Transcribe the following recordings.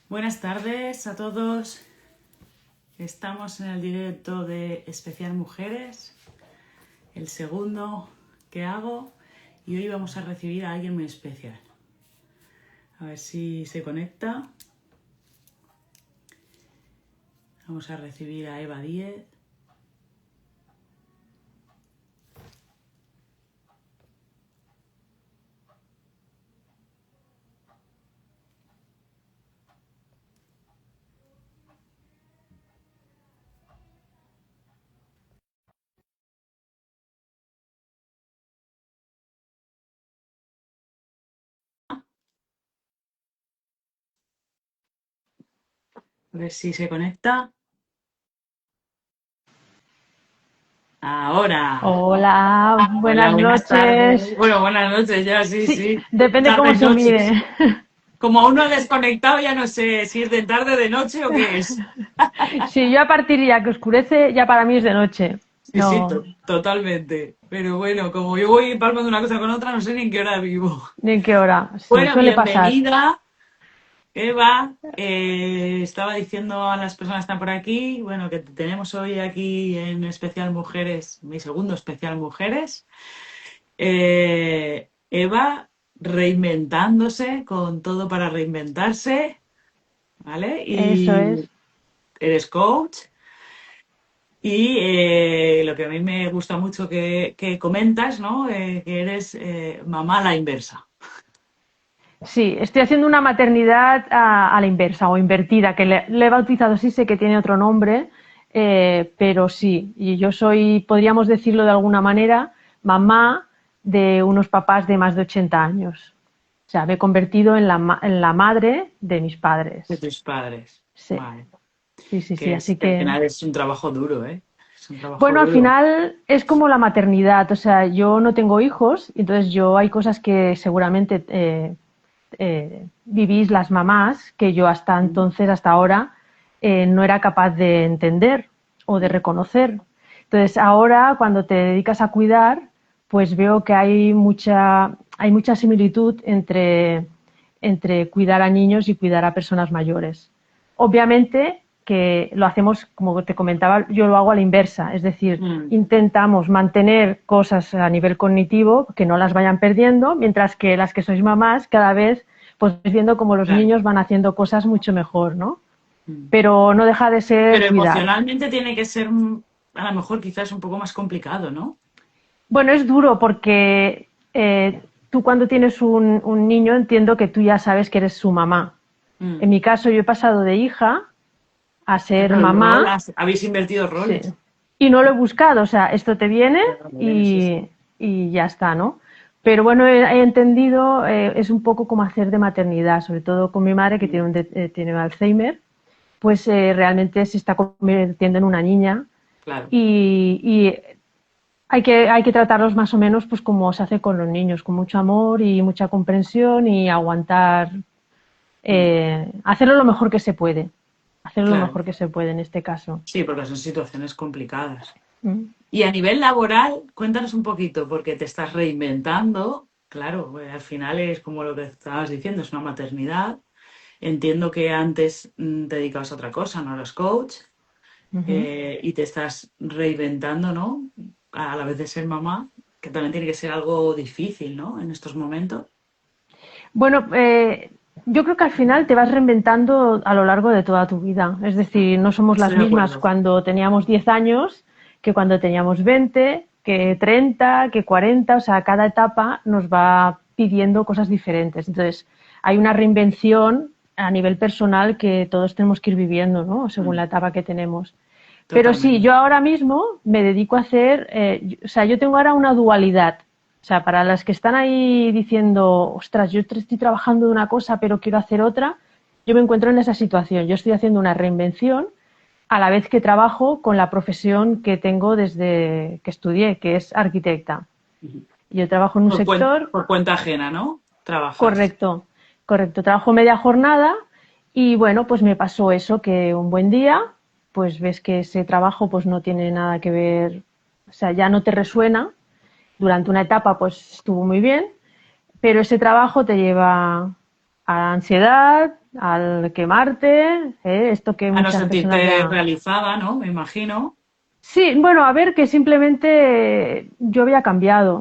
Buenas tardes a todos. Estamos en el directo de Especial Mujeres, el segundo que hago, y hoy vamos a recibir a alguien muy especial. A ver si se conecta. Vamos a recibir a Eva Díez. A ver si se conecta. Ahora. Hola, Hola, buenas buenas tardes. noches. Bueno, buenas noches ya, sí, Sí, sí. depende cómo Tardes, se mire. noches. Como aún no he desconectado, ya no sé si es de tarde, de noche o qué es. Sí, yo a partir ya que oscurece, ya para mí es de noche. Sí, sí, No, totalmente. Pero bueno, como yo voy palmando una cosa con otra, no sé ni en qué hora vivo. ni en qué hora. Sí, Bueno, suele pasar. bienvenida, Eva. Estaba diciendo a las personas que están por aquí, bueno, que tenemos hoy aquí en Especial Mujeres, mi segundo Especial Mujeres. Eva reinventándose, con todo para reinventarse, ¿vale? Eso Y es. eres coach. Y lo que a mí me gusta mucho que comentas, ¿no? Que eres mamá a la inversa. Sí, estoy haciendo una maternidad a la inversa o invertida, que le he bautizado, sí sé que tiene otro nombre, pero sí, y yo soy, podríamos decirlo de alguna manera, mamá de unos papás de más de 80 años. O sea, me he convertido en en la madre de mis De padres. tus padres. Sí, Vale. sí, sí, sí. Que es, Así que al que, final es un trabajo duro, ¿eh? Es un trabajo bueno, al duro. final es como la maternidad. O sea, yo no tengo hijos, entonces yo hay cosas que seguramente vivís las mamás que yo hasta entonces, hasta ahora, no era capaz de entender o de reconocer. Entonces, ahora cuando te dedicas a cuidar, pues veo que hay mucha similitud entre cuidar a niños y cuidar a personas mayores. Obviamente que lo hacemos, como te comentaba, yo lo hago a la inversa, es decir, Mm, intentamos mantener cosas a nivel cognitivo que no las vayan perdiendo, mientras que las que sois mamás cada vez pues viendo como los claro. niños van haciendo cosas mucho mejor, ¿no? Mm. Pero no deja de ser Pero cuidar. emocionalmente tiene que ser, a lo mejor quizás un poco más complicado, ¿no? Bueno, es duro porque tú cuando tienes un niño entiendo que tú ya sabes que eres su mamá. En Mm. mi caso yo he pasado de hija a ser Claro, el rol, mamá. habéis invertido Sí. roles. Y no lo he buscado, o sea, esto te viene Sí, sí. y ya está, ¿no? Pero bueno, he entendido, es un poco como hacer de maternidad, sobre todo con mi madre que Mm, tiene Alzheimer, pues realmente se está convirtiendo en una niña claro, y hay que tratarlos más o menos pues como se hace con los niños, con mucho amor y mucha comprensión y aguantar, mm, hacerlo lo mejor que se puede, hacerlo lo claro. mejor que se puede en este caso. Sí, porque son situaciones complicadas. ¿Mm? Y a nivel laboral, cuéntanos un poquito, porque te estás reinventando. Claro, al final es como lo que estabas diciendo, es una maternidad. Entiendo que antes te dedicabas a otra cosa, no eras coach, Ujú. y te estás reinventando, ¿no? A la vez de ser mamá, que también tiene que ser algo difícil, ¿no? En estos momentos. Bueno, yo creo que al final te vas reinventando a lo largo de toda tu vida. Es decir, no somos Estoy las de mismas acuerdo. cuando teníamos 10 años que cuando teníamos 20, que 30, que 40. O sea, cada etapa nos va pidiendo cosas diferentes. Entonces, hay una reinvención a nivel personal que todos tenemos que ir viviendo, ¿no? Según la Mm, etapa que tenemos. Pero sí, totalmente. yo ahora mismo me dedico a hacer, o sea, yo tengo ahora una dualidad. O sea, para las que están ahí diciendo, ostras, yo estoy trabajando de una cosa pero quiero hacer otra, yo me encuentro en esa situación. Yo estoy haciendo una reinvención a la vez que trabajo con la profesión que tengo desde que estudié, que es arquitecta. Ujú. Yo trabajo en un sector Por cuenta ajena, ¿no? Trabajas. correcto, correcto. Trabajo media jornada y bueno, pues me pasó eso, que un buen día, pues ves que ese trabajo pues no tiene nada que ver, o sea, ya no te resuena. Durante una etapa pues estuvo muy bien, pero ese trabajo te lleva a ansiedad, al quemarte, esto que A no muchas personas sentirte ya... realizada, ¿no? Me imagino. Sí, bueno, a ver, que simplemente yo había cambiado.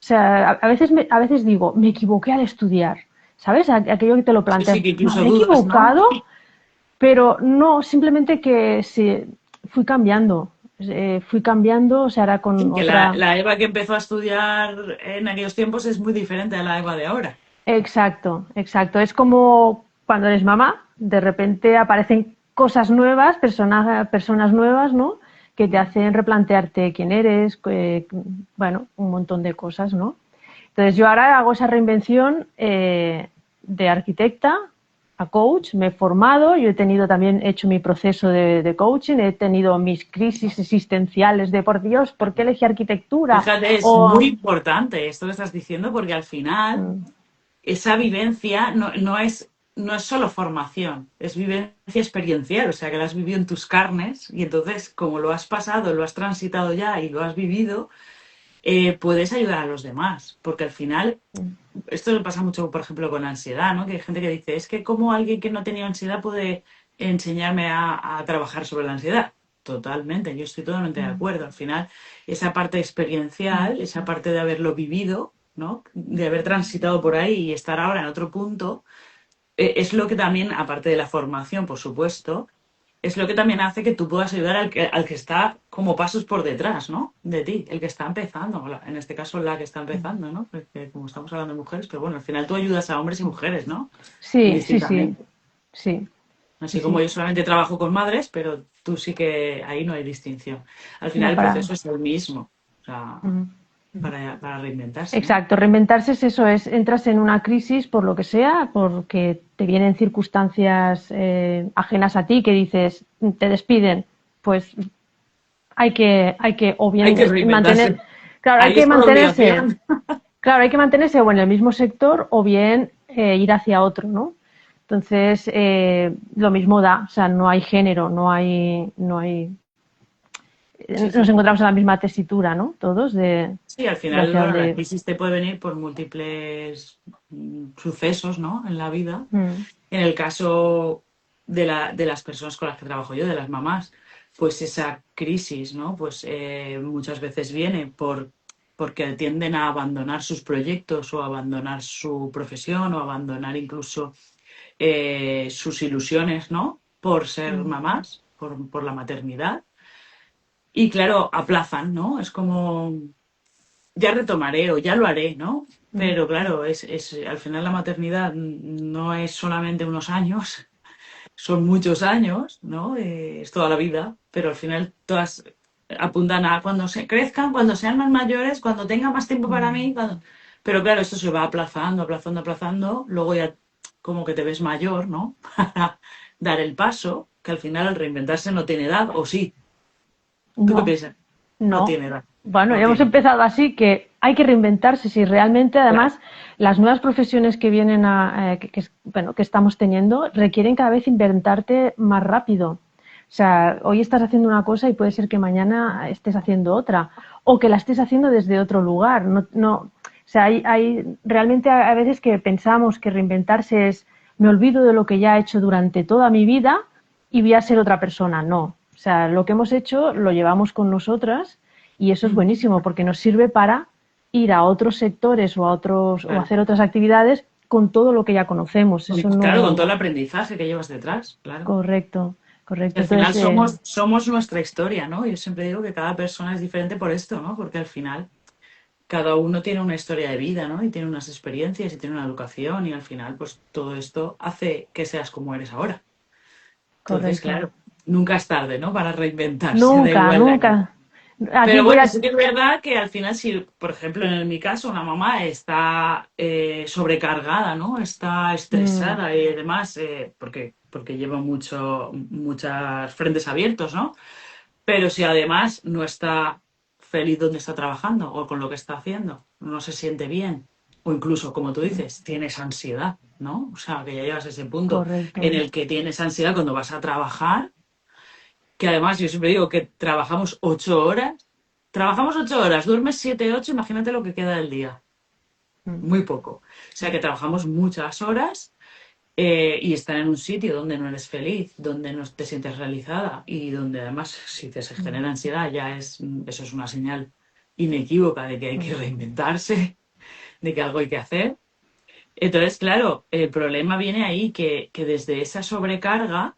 O sea, a veces digo, me equivoqué al estudiar, ¿sabes? Aquello que te lo Sí, sí, planteas, que ¿me incluso habré dudas, ¿no? equivocado? Pero no, simplemente que sí, fui cambiando. Fui cambiando, o sea, ahora con Sí, que la, otra... la Eva que empezó a estudiar en aquellos tiempos es muy diferente a la Eva de ahora. Exacto, exacto. Es como cuando eres mamá, de repente aparecen cosas nuevas, personas nuevas, ¿no? Que te hacen replantearte quién eres, bueno, un montón de cosas, ¿no? Entonces yo ahora hago esa reinvención de arquitecta a coach, me he formado, yo he tenido también, he hecho mi proceso de coaching, he tenido mis crisis existenciales de, por Dios, ¿por qué elegí arquitectura? Fíjate, es muy O, importante esto que estás diciendo porque al final mm, esa vivencia no es solo formación, es vivencia experiencial, o sea, que la has vivido en tus carnes y entonces, como lo has pasado, lo has transitado ya y lo has vivido, puedes ayudar a los demás, porque al final, mm, esto le pasa mucho, por ejemplo, con la ansiedad, ¿no? Que hay gente que dice, es que como alguien que no tenía ansiedad puede enseñarme a trabajar sobre la ansiedad. Totalmente, yo estoy totalmente de mm, acuerdo. Al final, esa parte experiencial, esa parte de haberlo vivido, ¿no? De haber transitado por ahí y estar ahora en otro punto, es lo que también, aparte de la formación, por supuesto, es lo que también hace que tú puedas ayudar al que está como pasos por detrás, ¿no? De ti, el que está empezando, en este caso la que está mm. empezando, ¿no? Porque como estamos hablando de mujeres, pero bueno, al final tú ayudas a hombres y mujeres, ¿no? Sí, sí, sí, Indistintamente. sí, sí, Así como sí. yo solamente trabajo con madres, pero tú sí que ahí no hay distinción. Al final No el para. proceso es el mismo, o sea, Mm. para reinventarse, ¿no? Exacto, reinventarse es eso, es entras en una crisis por lo que sea, porque te vienen circunstancias ajenas a ti que dices, te despiden, pues hay que o Hay bien que mantener, reinventarse. claro, hay Ahí que es por mantenerse, obligación. claro, hay que mantenerse o en el mismo sector o bien ir hacia otro, ¿no? Entonces, lo mismo da, o sea, no hay género, no hay, Sí, nos sí. encontramos en la misma tesitura, ¿no? Todos Sí, al de final, hacia bueno, la dónde. crisis te puede venir por múltiples sucesos, ¿no? En la vida. Mm, En el caso de las personas con las que trabajo yo, de las mamás, pues esa crisis, ¿no? Pues muchas veces viene porque tienden a abandonar sus proyectos o a abandonar su profesión o a abandonar incluso sus ilusiones, ¿no? Por ser mm, mamás, por la maternidad. Y claro, aplazan, ¿no? Es como ya retomaré o ya lo haré, ¿no? mm. Pero claro, al final la maternidad no es solamente unos años, son muchos años, ¿no? Es toda la vida, pero al final todas apuntan a cuando se crezcan, cuando sean más mayores, cuando tenga más tiempo para mí, pero claro, esto se va aplazando, aplazando, aplazando, luego ya como que te ves mayor, ¿no? Para dar el paso, que al final al reinventarse no tiene edad, o sí. ¿Tú qué No, piensas? No no. tiene edad, Bueno, no ya hemos tiene. empezado así que hay que reinventarse. Si realmente, Claro. además, las nuevas profesiones que vienen bueno, que estamos teniendo requieren cada vez inventarte más rápido. O sea, hoy estás haciendo una cosa y puede ser que mañana estés haciendo otra o que la estés haciendo desde otro lugar. No, no, o sea, realmente a veces que pensamos que reinventarse es me olvido de lo que ya he hecho durante toda mi vida y voy a ser otra persona. No. O sea, lo que hemos hecho lo llevamos con nosotras y eso es Ujú. buenísimo porque nos sirve para ir a otros sectores o a otros o Claro. hacer otras actividades con todo lo que ya conocemos. Eso Claro, con no. todo el aprendizaje que llevas detrás, claro. Correcto, Y correcto. al final Entonces, somos nuestra historia, ¿no? Yo siempre digo que cada persona es diferente por esto, ¿no? Porque al final cada uno tiene una historia de vida, ¿no? Y tiene unas experiencias y tiene una educación y al final pues todo esto hace que seas como eres ahora. Entonces, correcto. claro, nunca es tarde, ¿no? Para reinventarse, da Nunca, igual la edad. nunca. Aquí Pero voy bueno, a. sí que es verdad que al final, si, por ejemplo, en mi caso, una mamá está sobrecargada, ¿no? Está Mm, estresada y demás, porque lleva muchos frentes abiertos, ¿no? Pero si además no está feliz donde está trabajando o con lo que está haciendo, no se siente bien, o incluso, como tú dices, tienes ansiedad, ¿no? O sea, que ya llegas a ese punto en correcto. el que tienes ansiedad cuando vas a trabajar, que además yo siempre digo que trabajamos 8 horas, duermes 7, 8, imagínate lo que queda del día, Mm, muy poco. O sea que trabajamos muchas horas y estar en un sitio donde no eres feliz, donde no te sientes realizada y donde además si te se genera ansiedad ya eso es una señal inequívoca de que hay que reinventarse, de que algo hay que hacer. Entonces, claro, el problema viene ahí, que desde esa sobrecarga,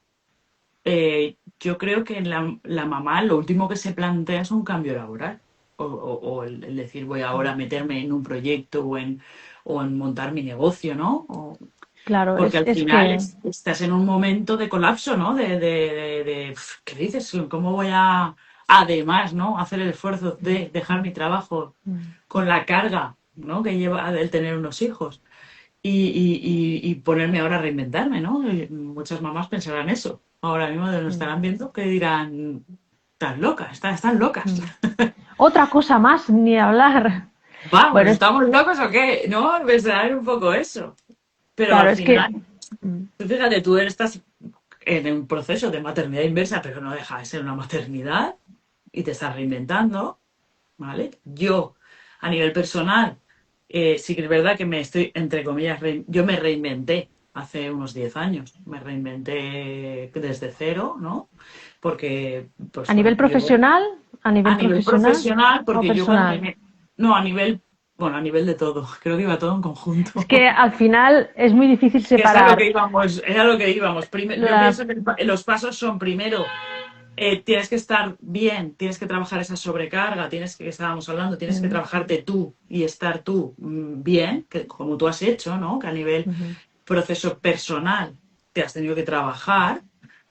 yo creo que la mamá lo último que se plantea es un cambio laboral. O el decir voy ahora a meterme en un proyecto o en montar mi negocio, ¿no? Claro, Porque al es final que, estás en un momento de colapso, ¿no? ¿Qué dices? ¿Cómo voy a, además, ¿no? Hacer el esfuerzo de dejar mi trabajo con la carga, ¿no? Que lleva el tener unos hijos y ponerme ahora a reinventarme, ¿no? Y muchas mamás pensarán eso. Ahora mismo nos estarán viendo que dirán, estás loca, están locas. otra cosa más, ni hablar. Vamos, Bueno, ¿estamos locos o qué? ¿No? Pensarán un poco eso. Pero claro, al es que, final, tú fíjate, estás en un proceso de maternidad inversa, pero no deja de ser una maternidad y te estás reinventando, ¿vale? Yo, a nivel personal, sí que es verdad que me estoy, entre comillas, yo me reinventé hace unos 10 años, me reinventé desde cero, ¿no? Porque, a pues nivel bueno, yo profesional, a nivel a nivel profesional profesional, o porque yo cuando personal. no, a nivel, bueno, a nivel de todo, creo que iba todo en Es conjunto. que al final es muy difícil Que es a lo que separar íbamos, es a lo que íbamos. Yo la... pienso que los pasos son primero, tienes que estar bien, tienes que trabajar esa sobrecarga, estábamos hablando, tienes que trabajarte tú y estar tú bien, que, como tú has hecho, ¿no? Que a nivel proceso personal te has tenido que trabajar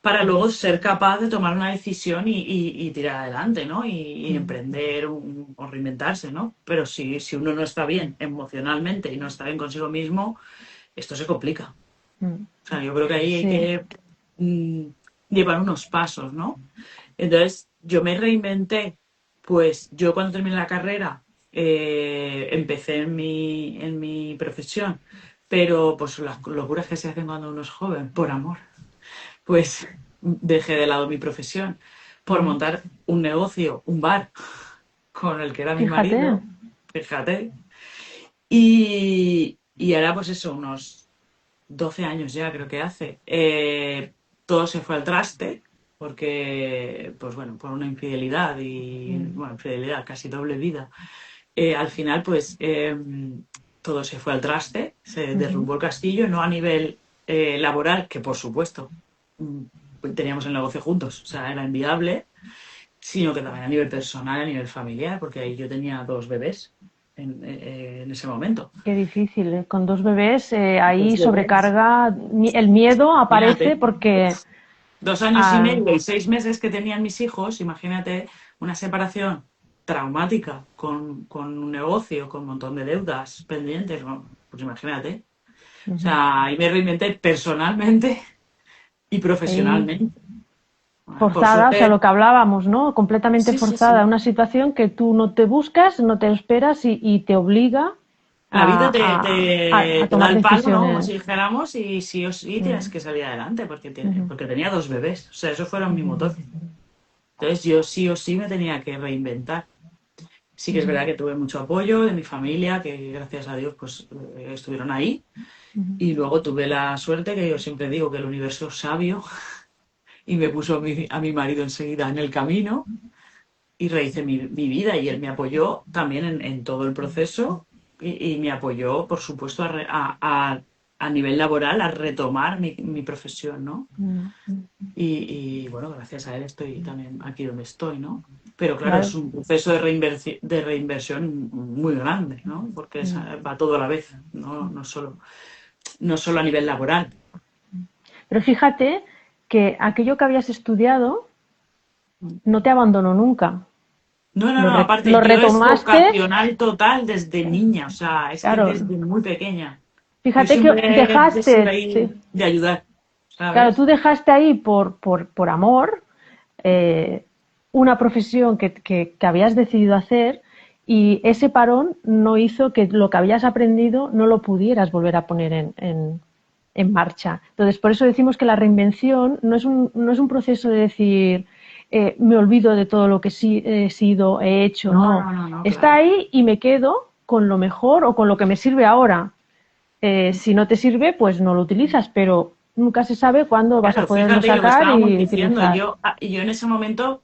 para luego ser capaz de tomar una decisión y tirar adelante, ¿no? Y emprender o reinventarse, ¿no? Pero si uno no está bien emocionalmente y no está bien consigo mismo, esto se complica. O sea, yo creo que ahí hay Sí. que mm, llevar unos pasos, ¿no? Entonces, yo me reinventé, pues yo cuando terminé la carrera empecé en mi profesión, pero pues las locuras que se hacen cuando uno es joven, por amor, pues dejé de lado mi profesión por montar un negocio, un bar, con el que era mi Fíjate, marido, fíjate, y ahora pues eso, unos 12 años ya creo que hace, todo se fue al traste porque, pues bueno, por una infidelidad y, bueno, infidelidad, casi doble vida. Al final, pues todo se fue al traste, se derrumbó el castillo, no a nivel laboral, que por supuesto mm, teníamos el negocio juntos, o sea, era inviable, sino que también a nivel personal, a nivel familiar, porque ahí yo tenía dos bebés en ese momento. qué difícil, ¿eh? Con dos bebés, ahí Dos bebés. sobrecarga, el miedo aparece Imagínate. porque... 2 años y ah, medio y 6 meses que tenían mis hijos, imagínate una separación traumática con un negocio, con un montón de deudas pendientes, bueno, pues imagínate. O sea, ahí me reinventé personalmente y ahí profesionalmente. Bueno, por forzada, o sea, suerte, lo que hablábamos, ¿no? Completamente sí, sí, forzada, sí. una situación que tú no te buscas, no te esperas y te obliga La vida te, a te, te da tomar el palo, ¿no? Como si decisiones. dijéramos, y sí o sí tienes que salir adelante porque tenía dos bebés. O sea, esos fueron mi motor. Entonces yo sí o sí me tenía que reinventar. Sí que es verdad que tuve mucho apoyo de mi familia, que gracias a Dios pues estuvieron ahí. Y luego tuve la suerte que yo siempre digo que el universo es sabio y me puso a mi marido enseguida en el camino y rehice mi vida y él me apoyó también en todo el proceso y me apoyó, por supuesto, a nivel laboral a retomar mi profesión, ¿no? Y, bueno, gracias a él estoy también aquí donde estoy, ¿no? Pero claro, es Claro. un proceso de reinversión muy grande, ¿no? Porque va todo a la vez, no solo a nivel laboral. Pero fíjate que aquello que habías estudiado no te abandonó nunca. No, no, no, aparte Lo yo es retomaste, vocacional total desde niña, o sea, es que claro. desde muy pequeña. Yo Fíjate que siempre he sido dejaste, sí, ahí de ayudar, claro, tú ¿sabes? dejaste ahí por amor eh, una profesión que habías decidido hacer y ese parón no hizo que lo que habías aprendido no lo pudieras volver a poner en marcha. Entonces, por eso decimos que la reinvención no es un proceso de decir me olvido de todo lo que sí he sido, he hecho, No, no. no, no, no, Está claro. ahí y me quedo con lo mejor o con lo que me sirve ahora. Si no te sirve, pues no lo utilizas, pero nunca se sabe cuándo vas a poderlo fíjate lo que sacar estábamos y diciendo. utilizar. Yo en ese momento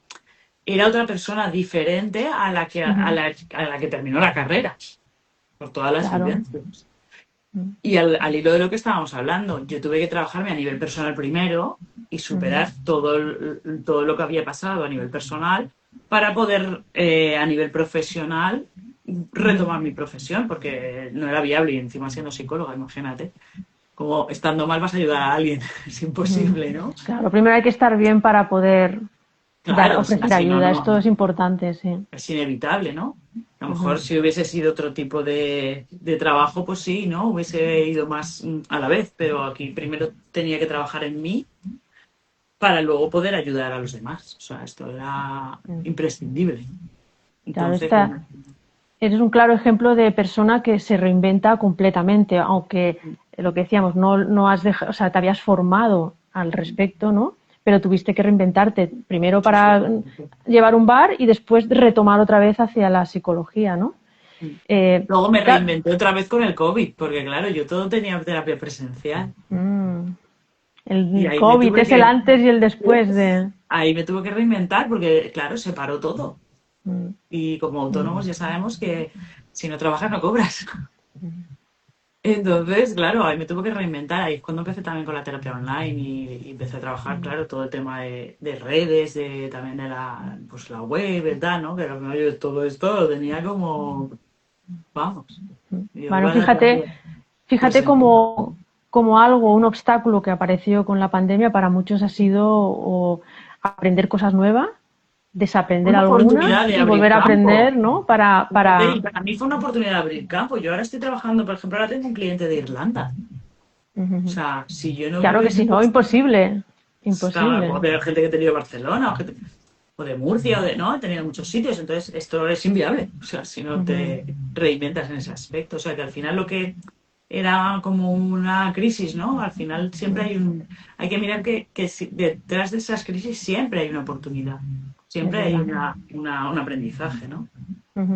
era otra persona diferente a la que terminó la carrera, por todas las Claro. vivencias. Y al hilo de lo que estábamos hablando, yo tuve que trabajarme a nivel personal primero y superar todo lo que había pasado a nivel personal para poder, a nivel profesional, retomar mi profesión, porque no era viable y encima siendo psicóloga, imagínate. Como estando mal vas a ayudar a alguien, es imposible, ¿no? Claro, primero hay que estar bien para poder Claro, ofrecer así no, ayuda. no, Esto es importante, sí. es inevitable, ¿no? A lo mejor si hubiese sido otro tipo de trabajo, pues sí, ¿no? Hubiese ido más a la vez, pero aquí primero tenía que trabajar en mí para luego poder ayudar a los demás. O sea, esto era imprescindible. Claro, Entonces, bueno, eres un claro ejemplo de persona que se reinventa completamente, aunque lo que decíamos, no has dejado, o sea, te habías formado al respecto, ¿no? Pero tuviste que reinventarte, primero sí, sí. para llevar un bar y después retomar otra vez hacia la psicología, ¿no? Luego me Claro, reinventé otra vez con el COVID, porque claro, yo todo tenía terapia presencial. Y el ahí me COVID tuve es el que, antes y el después de... ahí me tuve que reinventar porque, claro, se paró todo. Mm, Y como autónomos ya sabemos que si no trabajas no cobras. Entonces, claro, ahí me tuve que reinventar. Ahí es cuando empecé también con la terapia online y empecé a trabajar, claro, todo el tema de redes, también de pues, la web, ¿verdad? ¿No? Que al final yo todo esto lo tenía como, vamos, yo Bueno, iba a la terapia fíjate presencial. como algo, un obstáculo que apareció con la pandemia para muchos ha sido aprender cosas nuevas, desaprender Una oportunidad algunas de y abrir volver a campo. aprender, ¿no? Fíjate, y para mí fue una oportunidad de abrir campo. Yo ahora estoy trabajando, por ejemplo, ahora tengo un cliente de Irlanda. O sea, si yo no me Claro que hubiese sí, no, puesto, imposible, claro, imposible. puedo tener gente que he tenido de Barcelona o de Murcia, no, he tenido muchos sitios, entonces esto es inviable. O sea, si no te reinventas en ese aspecto. O sea, que al final lo que era como una crisis, ¿no? Al final siempre hay que mirar que detrás de esas crisis siempre hay una oportunidad. Es Siempre hay verdad. un aprendizaje, ¿no?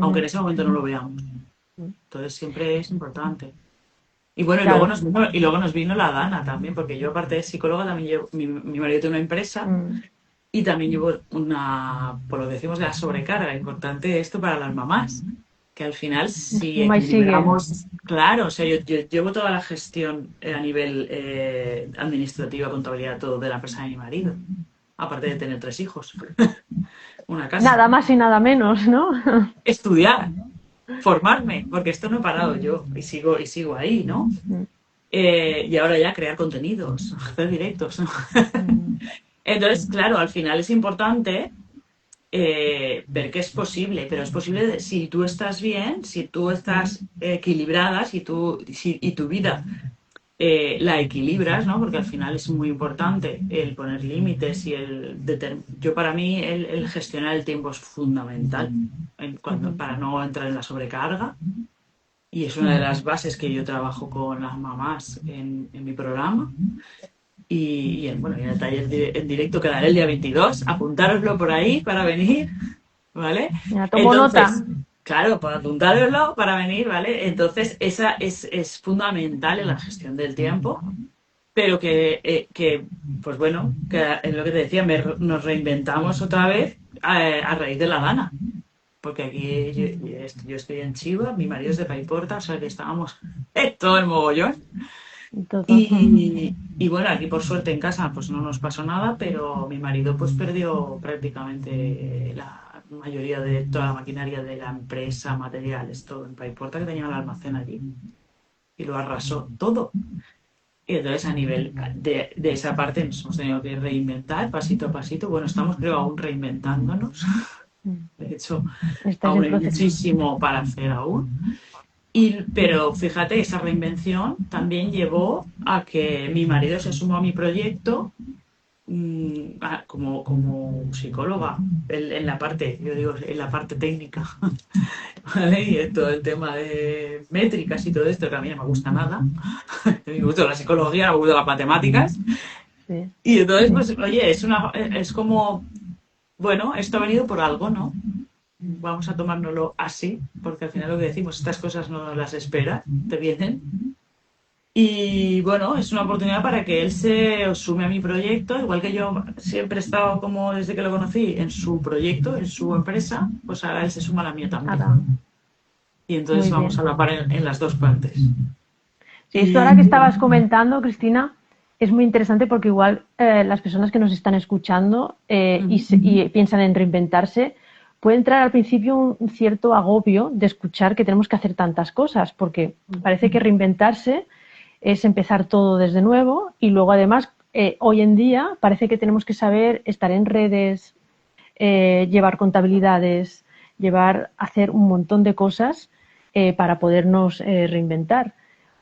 Aunque en ese momento no lo veamos. Entonces siempre es importante. Y bueno, Claro. y luego nos vino la Dana también, porque yo aparte de psicóloga también llevo, mi marido tiene una empresa y también llevo por lo que decimos, la sobrecarga. Importante esto para las mamás, que al final si Encima y sigue. equilibramos, claro, o sea, yo llevo toda la gestión a nivel administrativa, contabilidad, todo de la empresa de mi marido, aparte de tener 3 hijos, una casa. Nada más y nada menos, ¿no? Estudiar, formarme, porque esto no he parado yo y sigo ahí, ¿no? Y ahora ya crear contenidos, hacer directos, ¿no? Entonces, claro, al final es importante ver que es posible, pero es posible si tú estás bien, si tú estás equilibrada, y tu vida la equilibras, ¿no? Porque al final es muy importante el poner límites y yo para mí el gestionar el tiempo es fundamental para no entrar en la sobrecarga. Y es una de las bases que yo trabajo con las mamás en mi programa. Bueno, y en el taller en directo que daré el día 22, apuntároslo por ahí para venir, ¿vale? Ya tomo nota. Entonces, claro, para apuntároslo para venir, ¿vale? Entonces, esa es fundamental en la gestión del tiempo, pero pues bueno, que es lo que te decía, nos reinventamos otra vez a raíz de la gana. Porque aquí yo estoy en Chiva, mi marido es de Paiporta, o sea que estábamos todo el mogollón. Todo. Y bueno, aquí por suerte en casa pues no nos pasó nada, pero mi marido pues perdió prácticamente la mayoría de toda la maquinaria de la empresa, materiales, todo en Paiporta, que tenía el almacén allí. Y lo arrasó todo. Y entonces a nivel de esa parte nos hemos tenido que reinventar pasito a pasito. Bueno, estamos creo aún reinventándonos. De hecho, Estáis aún en hay proceso. muchísimo para hacer aún. Pero fíjate, esa reinvención también llevó a que mi marido se sumó a mi proyecto como psicóloga en la parte, yo digo, en la parte técnica, ¿vale? Y en todo el tema de métricas y todo esto, que a mí no me gusta nada. Me gusta la psicología, me gustan las matemáticas. Sí. Y entonces, pues, oye, es como, bueno, esto ha venido por algo, ¿no? Vamos a tomárnoslo así, porque al final lo que decimos, estas cosas no las esperas, te vienen. Y bueno, es una oportunidad para que él se sume a mi proyecto, igual que yo siempre he estado como desde que lo conocí en su proyecto, en su empresa, pues ahora él se suma a la mía también. Nada, Y entonces muy vamos bien. a la par en las dos partes. Sí, esto Y ahora que estabas comentando, Cristina, es muy interesante porque igual las personas que nos están escuchando y piensan en reinventarse, puede entrar al principio un cierto agobio de escuchar que tenemos que hacer tantas cosas, porque parece que reinventarse es empezar todo desde nuevo y luego además hoy en día parece que tenemos que saber estar en redes, llevar contabilidades, hacer un montón de cosas para podernos reinventar.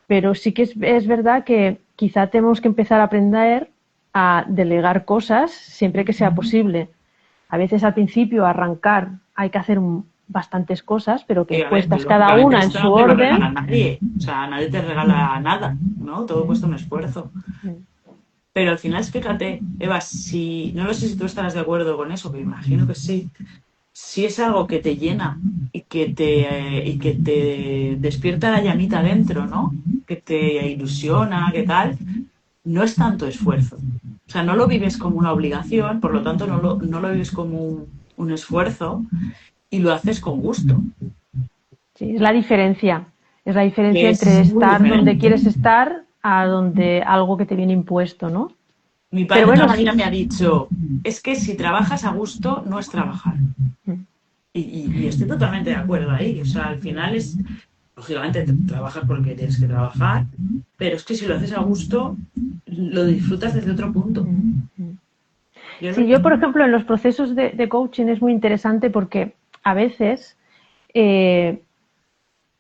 Pero sí que es verdad que quizá tenemos que empezar a aprender a delegar cosas siempre que sea posible. A veces al principio arrancar hay que hacer bastantes cosas, pero que a ver, puestas cada lógicamente una en esto su no te lo regala orden. nadie. O sea, nadie te regala nada, ¿no? Todo cuesta un esfuerzo. Pero al final, fíjate, Eva, si no lo sé si tú estarás de acuerdo con eso, pero imagino que sí. Si es algo que te llena y que te despierta la llamita dentro, ¿no? Que te ilusiona, que tal, no es tanto esfuerzo. O sea, no lo vives como una obligación, por lo tanto no lo vives como un esfuerzo y lo haces con gusto. Sí, es la diferencia. Es la diferencia Que entre es muy estar donde diferente. quieres estar a donde algo que te viene impuesto, ¿no? Mi Pero padre toda bueno, la vida sí. me ha dicho, es que si trabajas a gusto, no es trabajar. Y estoy totalmente de acuerdo ahí. O sea, al final es, lógicamente, trabajas porque tienes que trabajar, pero es que si lo haces a gusto, lo disfrutas desde otro punto. Yo Sí, lo- yo, por ejemplo, en los procesos de coaching es muy interesante porque a veces eh,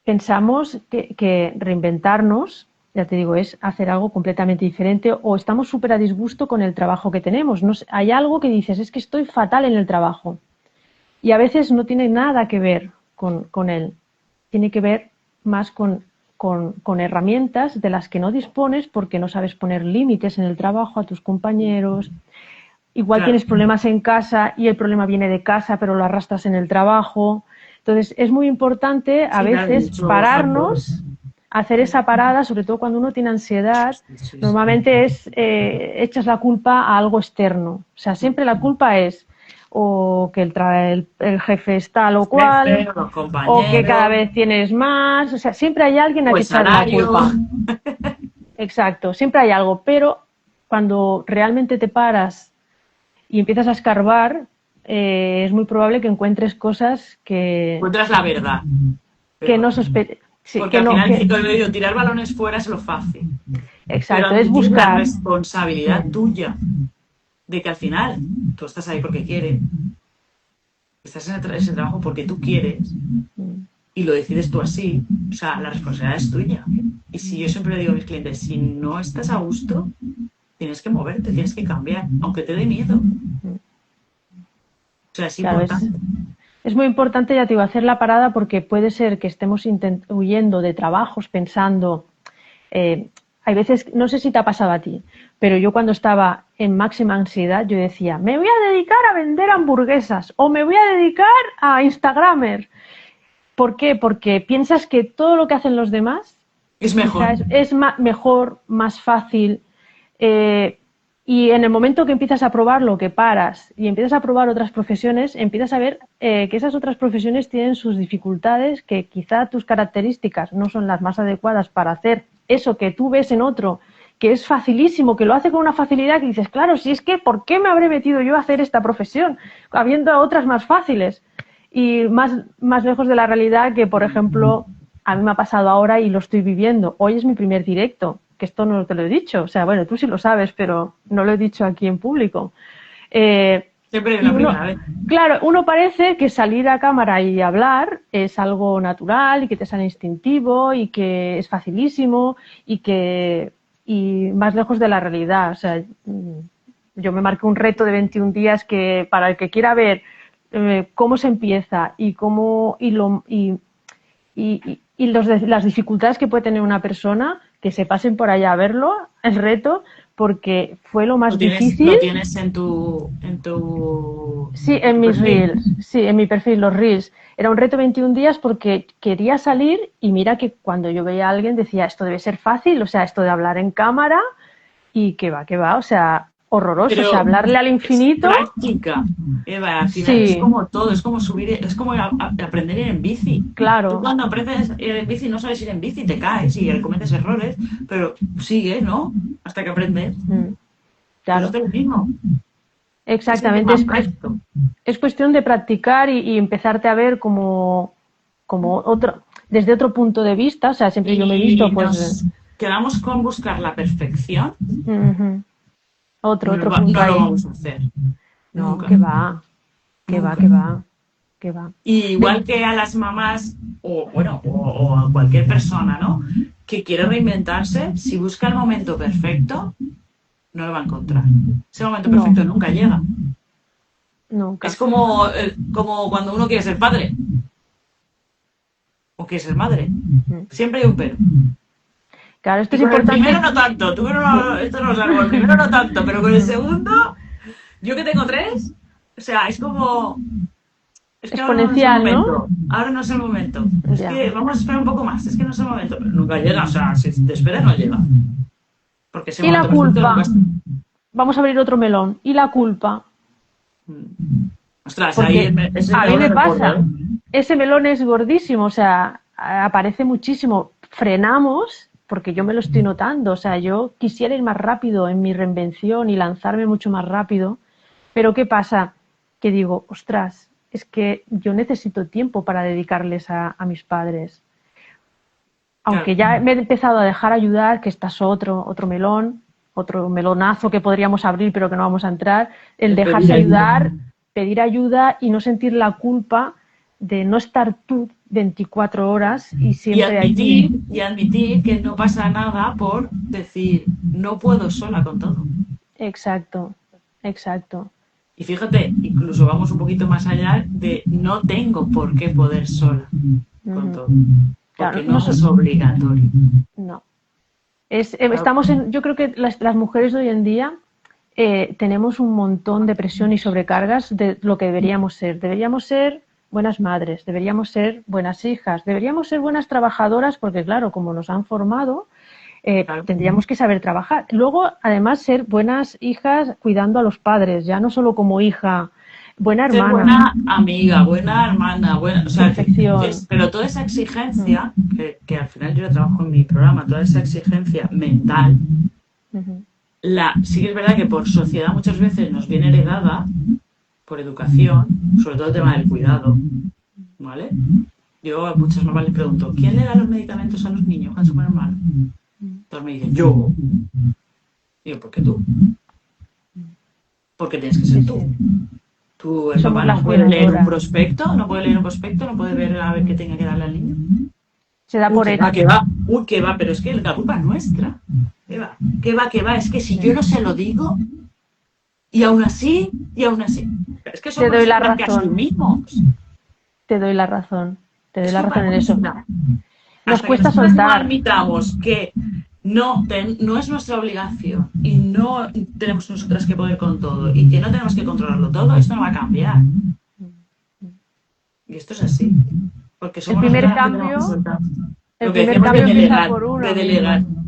pensamos que reinventarnos, ya te digo, es hacer algo completamente diferente o estamos súper a disgusto con el trabajo que tenemos. No sé, hay algo que dices, es que estoy fatal en el trabajo y a veces no tiene nada que ver con él. Tiene que ver más con herramientas de las que no dispones porque no sabes poner límites en el trabajo a tus compañeros. Igual claro, tienes problemas en casa y el problema viene de casa, pero lo arrastras en el trabajo. Entonces, es muy importante a sí, claro, hay veces muchos pararnos, factores. hacer esa parada, sobre todo cuando uno tiene ansiedad. Sí, sí. Normalmente echas la culpa a algo externo. O sea, siempre la culpa es o que el jefe es tal o Jefe, cual, los o que cada compañeros, vez tienes más. O sea, siempre hay alguien a o que el echar la salario. culpa. Exacto, siempre hay algo. Pero cuando realmente te paras y empiezas a escarbar, es muy probable que encuentres cosas Encuentras la verdad. que Eva. no sospechas. Sí, Porque al final tirar balones fuera es lo fácil. Pero exacto, es admitir la buscar. responsabilidad tuya de que al final tú estás ahí porque quieres, estás en ese trabajo porque tú quieres y lo decides tú así, o sea, la responsabilidad es tuya. Y si yo siempre le digo a mis clientes, si no estás a gusto, tienes que moverte, tienes que cambiar, aunque te dé miedo. O sea, es Claro, importante. es muy importante, ya te digo, hacer la parada porque puede ser que estemos huyendo de trabajos pensando, eh, hay veces, no sé si te ha pasado a ti, pero yo cuando estaba en máxima ansiedad, yo decía, me voy a dedicar a vender hamburguesas o me voy a dedicar a Instagramer. ¿Por qué? Porque piensas que todo lo que hacen los demás Es mejor. quizás es mejor, más fácil, eh, y en el momento que empiezas a probarlo, que paras y empiezas a probar otras profesiones, empiezas a ver que esas otras profesiones tienen sus dificultades, que quizá tus características no son las más adecuadas para hacer eso que tú ves en otro, que es facilísimo, que lo hace con una facilidad que dices, claro, si es que, ¿por qué me habré metido yo a hacer esta profesión, habiendo otras más fáciles? Y más lejos de la realidad que, por ejemplo, a mí me ha pasado ahora y lo estoy viviendo. Hoy es mi primer directo, que esto no te lo he dicho. O sea, bueno, tú sí lo sabes, pero no lo he dicho aquí en público. Siempre es Y la uno, primera vez. claro, uno parece que salir a cámara y hablar es algo natural y que te sale instintivo y que es facilísimo y más lejos de la realidad. O sea, yo me marqué un reto de 21 días que para el que quiera ver cómo se empieza y cómo las dificultades que puede tener una persona, que se pasen por allá a verlo, el reto, porque fue lo más difícil. ¿Lo tienes en tu Sí, en mis perfil? reels, sí, en mi perfil, los reels. Era un reto 21 días porque quería salir y mira que cuando yo veía a alguien decía, esto debe ser fácil, o sea, esto de hablar en cámara y que va, o sea, horroroso, o sea, Pero hablarle al es infinito. práctica, Eva. Al final es Sí, como todo, es como subir, es como aprender a ir en bici. Tú claro. cuando aprendes a ir en bici no sabes ir en bici, te caes y cometes errores, pero sigue, ¿no? Hasta que aprendes. Mm, Pues claro, esto es lo mismo. Es el exactamente. tema práctico. Es cuestión de practicar y empezarte a ver como otro, desde otro punto de vista. O sea, siempre yo me he visto, Y pues, nos quedamos con buscar la perfección, ujú, otro punto no lo ahí. vamos a hacer. No, Nunca, que va, que va, nunca. que va, que va. Y De- igual que a las mamás, o bueno, o a cualquier persona, ¿no? Que quiere reinventarse, si busca el momento perfecto, no lo va a encontrar. Ese momento no, perfecto nunca llega. Es nunca. como cuando uno quiere ser padre o quiere ser madre. Mm. Siempre hay un pero. Claro, esto Y es con el primero importante. no tanto. Esto no lo salvo. El primero no tanto, pero con el segundo, yo que tengo tres, o sea, es como. Es que ahora no es el Exponencial, ¿no? momento. Ahora no es el momento. Es Ya. que vamos a esperar un poco más. Es que no es el momento. Pero nunca llega. O sea, si te esperas, no llega. Porque ese Y la momento perfecto nunca culpa. está. Vamos a abrir otro melón. Y la culpa. Ostras, ahí Porque ese a mí melón me es gordo, ¿eh? pasa. Ese melón es gordísimo, o sea, aparece muchísimo. Frenamos, porque yo me lo estoy notando. O sea, yo quisiera ir más rápido en mi reinvención y lanzarme mucho más rápido. Pero ¿qué pasa? Que digo, ostras, es que yo necesito tiempo para dedicarles a mis padres. Claro. Aunque ya me he empezado a dejar ayudar, que estás otro melón, otro melonazo que podríamos abrir pero que no vamos a entrar, el El pedir dejarse ayuda. ayudar, pedir ayuda y no sentir la culpa de no estar tú 24 horas y siempre allí. Y admitir que no pasa nada por decir, no puedo sola con todo. Exacto, exacto. Y fíjate, incluso vamos un poquito más allá de no tengo por qué poder sola con Ujú. todo. Claro, Porque no es obligatorio. no. Estamos yo creo que las mujeres de hoy en día tenemos un montón de presión y sobrecargas de lo que deberíamos ser. Deberíamos ser buenas madres, deberíamos ser buenas hijas, deberíamos ser buenas trabajadoras, porque claro, como nos han formado, Claro. tendríamos que saber trabajar. Luego, además, ser buenas hijas cuidando a los padres, ya no solo como hija, buena Ser hermana, buena amiga, buena hermana, buena, o sea, perfección. pero toda esa exigencia, que al final yo la trabajo en mi programa, toda esa exigencia mental, Ujú. sí que es verdad que por sociedad muchas veces nos viene heredada, por educación, sobre todo el tema del cuidado, ¿vale? Yo a muchas mamás les pregunto, ¿quién le da los medicamentos a los niños cuando se ponen mal? Entonces me dicen, yo. Digo, ¿por qué tú? Porque tienes que ser Sí, tú. sí. Tú, el Somos papá las no puede leer un cuidadoras. prospecto, no puede leer un prospecto, no puede ver a ver qué tenga que darle al niño. Se da Uy, por que hecho. va, que va, uy, que va, pero es que la culpa es nuestra. Que va, es que si yo no se lo digo, y aún así, es que Te son doy cosas la que razón, asumimos. te doy la razón, te doy Es la razón culpa en eso. nuestra. Nos Hasta que cuesta nosotros no soltar. admitamos que no es nuestra obligación y no tenemos nosotras que poder con todo y que no tenemos que controlarlo todo, esto no va a cambiar. Y esto es así. Porque El somos primer nosotras las que tenemos que cambio, soltar. el Lo que primer decíamos cambio empieza por de uno delegar. mismo.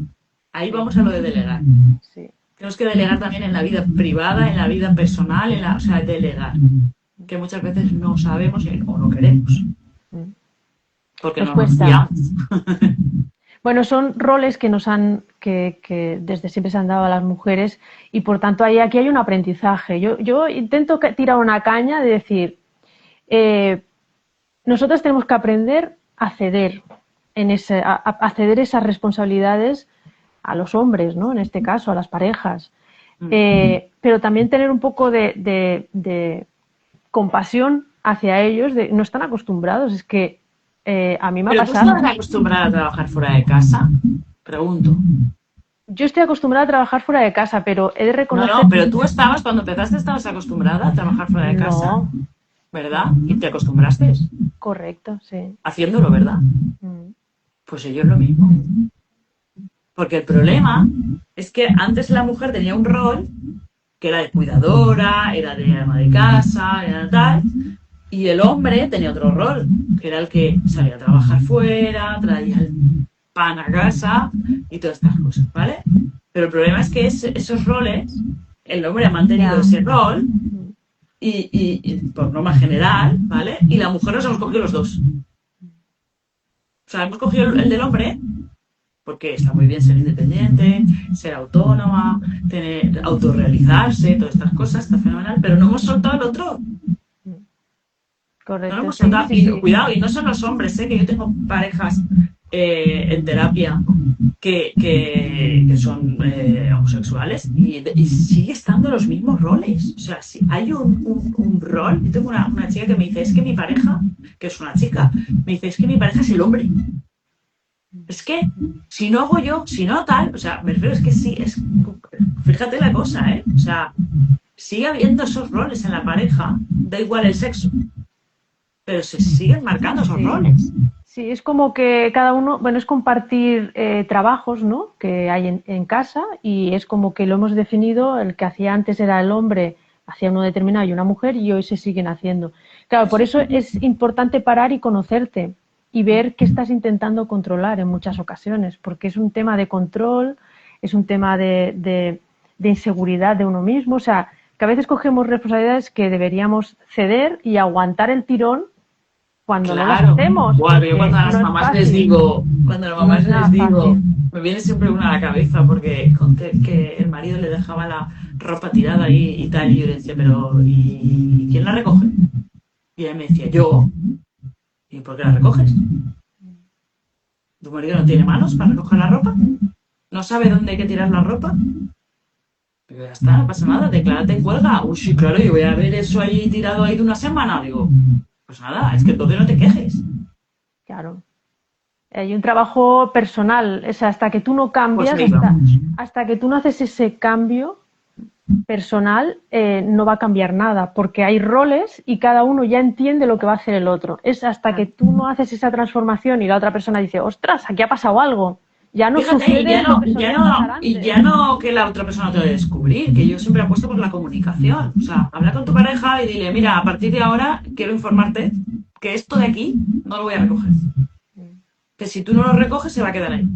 Ahí vamos a lo de delegar. Sí. Tenemos que delegar también en la vida privada, en la vida personal, o sea, delegar. Que muchas veces no sabemos o no queremos. Porque Nos no nos cuesta. fiamos. Bueno, son roles que que desde siempre se han dado a las mujeres y por tanto aquí hay un aprendizaje. Yo intento tirar una caña de decir, nosotros tenemos que aprender a ceder a ceder esas responsabilidades a los hombres, ¿no? En este caso, a las parejas. Pero también tener un poco de compasión hacia ellos, no están acostumbrados, es que a mí me ha ¿Pero tú pasado. estás acostumbrada a trabajar fuera de casa? Pregunto. Yo estoy acostumbrada a trabajar fuera de casa, pero he de No, reconocer. pero tú cuando empezaste, estabas acostumbrada a trabajar fuera de casa, No, ¿verdad? Y te acostumbraste correcto, sí. haciéndolo, ¿verdad? Mm. Pues ellos lo mismo. Porque el problema es que antes la mujer tenía un rol que era de cuidadora, era de ama de casa, era tal, y el hombre tenía otro rol, que era el que salía a trabajar fuera, traía el pan a casa y todas estas cosas, ¿vale? Pero el problema es que esos roles, el hombre ha mantenido ese rol y por norma general, ¿vale? Y la mujer nos hemos cogido los dos. O sea, hemos cogido el del hombre porque está muy bien ser independiente, ser autónoma, autorrealizarse, todas estas cosas, está fenomenal, pero no hemos soltado el otro. Correcto. No lo hemos soltado. Y cuidado, y no son los hombres, que yo tengo parejas en terapia que son homosexuales y sigue estando los mismos roles. O sea, si hay un rol. Yo tengo una chica que me dice, es que mi pareja, que es una chica, me dice, es que mi pareja es el hombre. Es que si no hago yo, si no tal, o sea, me refiero, es que sí, fíjate la cosa, o sea, sigue habiendo esos roles en la pareja, da igual el sexo, pero se siguen marcando esos roles. Sí, es como que cada uno, bueno, es compartir trabajos, ¿no? Que hay en casa y es como que lo hemos definido, el que hacía antes era el hombre, hacía uno determinado y una mujer y hoy se siguen haciendo. Claro, por eso es importante parar y conocerte y ver qué estás intentando controlar en muchas ocasiones, porque es un tema de control, es un tema de inseguridad de uno mismo, o sea, que a veces cogemos responsabilidades que deberíamos ceder y aguantar el tirón cuando no las hacemos. Bueno, yo cuando a las mamás les digo, me viene siempre una a la cabeza porque conté que el marido le dejaba la ropa tirada ahí y tal, y yo le decía, pero ¿y quién la recoge? Y ella me decía, yo. ¿Y por qué la recoges? ¿Tu marido no tiene manos para recoger la ropa? ¿No sabe dónde hay que tirar la ropa? Digo, ya está, no pasa nada, declárate en huelga. Uy, sí, claro, yo voy a ver eso ahí tirado ahí de una semana. Digo, pues nada, es que entonces no te quejes. Claro. Hay un trabajo personal, es hasta que tú no cambias, Pues hasta que tú no haces ese cambio personal, no va a cambiar nada, porque hay roles y cada uno ya entiende lo que va a hacer el otro. Es hasta que tú no haces esa transformación y la otra persona dice, ostras, aquí ha pasado algo. Ya no sucede lo que solía pasar antes. Y ya no que la otra persona te lo descubrir, que yo siempre apuesto por la comunicación. O sea, habla con tu pareja y dile, mira, a partir de ahora quiero informarte que esto de aquí no lo voy a recoger. Que si tú no lo recoges se va a quedar ahí.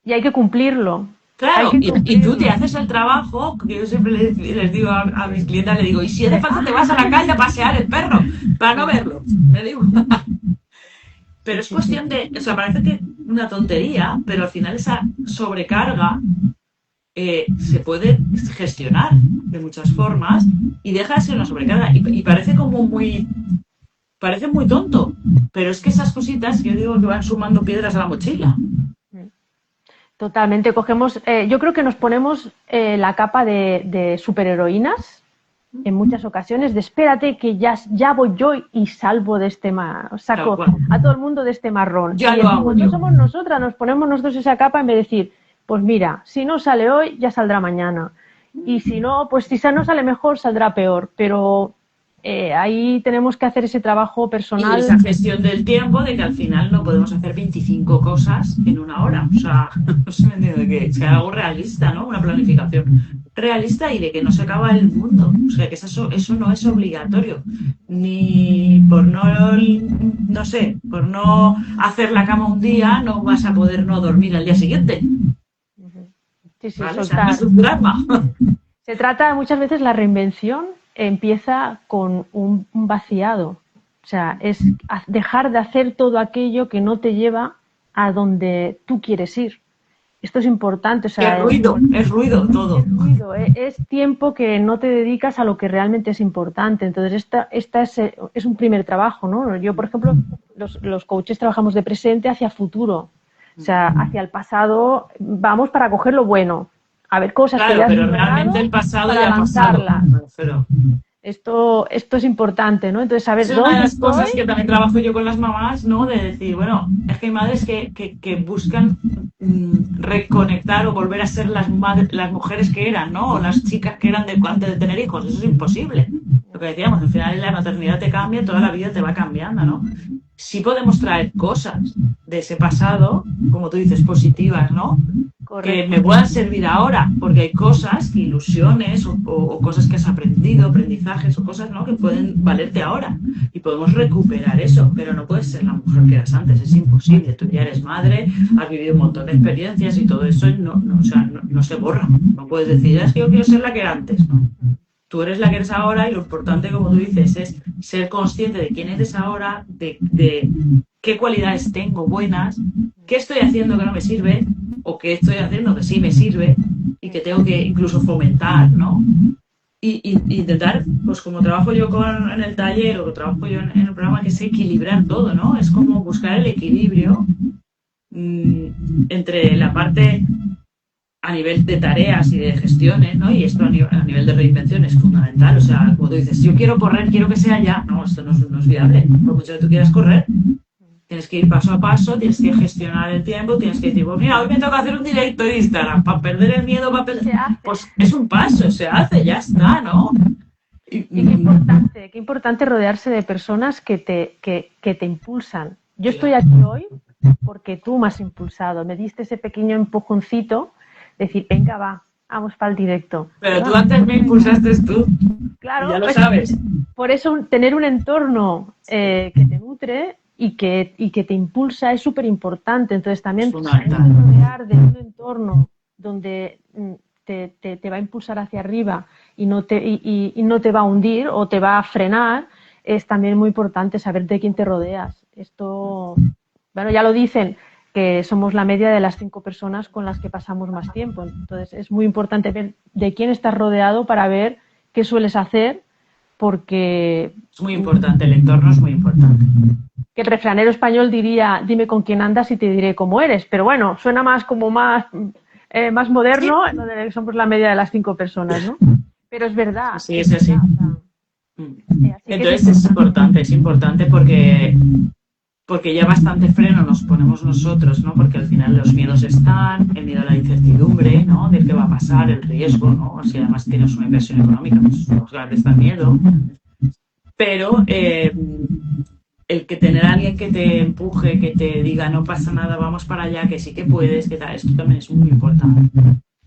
Y hay que cumplirlo. Claro, y tú te haces el trabajo, que yo siempre les digo a mis clientes, les digo, y si hace falta te vas a la calle a pasear el perro, para no verlo, me digo. Pero es cuestión de, o sea, parece que una tontería, pero al final esa sobrecarga se puede gestionar de muchas formas y deja de ser una sobrecarga. Y parece como parece muy tonto, pero es que esas cositas, yo digo que van sumando piedras a la mochila. Totalmente, cogemos, yo creo que nos ponemos la capa de superheroínas en muchas ocasiones, de espérate que ya voy yo y salvo de este saco a todo el mundo de este marrón. Ya y lo hago yo. No somos nosotras, nos ponemos nosotros esa capa en vez de decir, pues mira, si no sale hoy, ya saldrá mañana. Y si no, pues si no sale mejor, saldrá peor. Pero ahí tenemos que hacer ese trabajo personal. Y esa gestión del tiempo, de que al final no podemos hacer 25 cosas en una hora. O sea, no se me entiende, que sea algo realista, ¿no? Una planificación realista y de que no se acaba el mundo. O sea, que eso no es obligatorio. Ni por no sé, por no hacer la cama un día, no vas a poder no dormir al día siguiente. Sí, ¿Vale? O sea, no es un drama. Se trata muchas veces la reinvención empieza con un vaciado. O sea, es dejar de hacer todo aquello que no te lleva a donde tú quieres ir. Esto es importante. O sea, es ruido todo. Es ruido, es tiempo que no te dedicas a lo que realmente es importante. Entonces, esta es un primer trabajo, ¿no? Yo, por ejemplo, los coaches trabajamos de presente hacia futuro. O sea, hacia el pasado vamos para coger lo bueno. A ver cosas que ya has pero realmente el pasado para ya ha pasado. Pero... Esto es importante, ¿no? Entonces, saber dónde una de las cosas que también trabajo yo con las mamás, ¿no? De decir, bueno, es que hay madres que buscan reconectar o volver a ser las mujeres que eran, ¿no? O las chicas que eran antes de tener hijos. Eso es imposible. Lo que decíamos, al final la maternidad te cambia, toda la vida te va cambiando, ¿no? sí podemos traer cosas de ese pasado, como tú dices, positivas, ¿no? Correcto. Que me puedan servir ahora, porque hay cosas, ilusiones o cosas que has aprendido, aprendizajes o cosas, ¿no? Que pueden valerte ahora y podemos recuperar eso, pero no puedes ser la mujer que eras antes, es imposible. Tú ya eres madre, has vivido un montón de experiencias y todo eso no se borra. No puedes decir, es que yo quiero ser la que era antes, ¿no? Tú eres la que eres ahora y lo importante, como tú dices, es ser consciente de quién eres ahora, de qué cualidades tengo buenas, qué estoy haciendo que no me sirve o qué estoy haciendo que sí me sirve y que tengo que incluso fomentar, ¿no? Y intentar, pues como trabajo yo en el taller o trabajo yo en el programa, que es equilibrar todo, ¿no? Es como buscar el equilibrio entre la parte a nivel de tareas y de gestiones, ¿no? Y esto a nivel de reinvención es fundamental. O sea, como tú dices, si yo quiero correr, quiero que sea ya. No, esto no es viable. Por mucho que tú quieras correr, tienes que ir paso a paso, tienes que gestionar el tiempo, tienes que decir, pues mira, hoy me toca hacer un directo en Instagram para perder el miedo, pues es un paso, se hace, ya está, ¿no? Y qué importante rodearse de personas que te impulsan. Yo estoy aquí hoy porque tú me has impulsado, me diste ese pequeño empujoncito, decir, venga, vamos para el directo. Pero tú antes me impulsaste tú. Claro, ya lo sabes. Por eso tener un entorno que te nutre y que te impulsa es súper importante. Entonces también rodear de un entorno donde te va a impulsar hacia arriba y no te va a hundir o te va a frenar, es también muy importante saber de quién te rodeas. Esto, bueno, ya lo dicen, que somos la media de las 5 personas con las que pasamos más tiempo. Entonces es muy importante ver de quién estás rodeado para ver qué sueles hacer, porque... Es muy importante, el entorno es muy importante. Que el refranero español diría, dime con quién andas y te diré cómo eres, pero bueno, suena más como más moderno, ¿sí? Donde somos la media de las 5 personas, ¿no? Pero es verdad. Sí, es así. Entonces es importante porque ya bastante freno nos ponemos nosotros, ¿no? Porque al final los miedos están, el miedo a la incertidumbre, ¿no? Del qué va a pasar, el riesgo, ¿no? Si además tienes una inversión económica, pues te está miedo. Pero el que tener a alguien que te empuje, que te diga no pasa nada, vamos para allá, que sí que puedes, que tal, esto también es muy importante.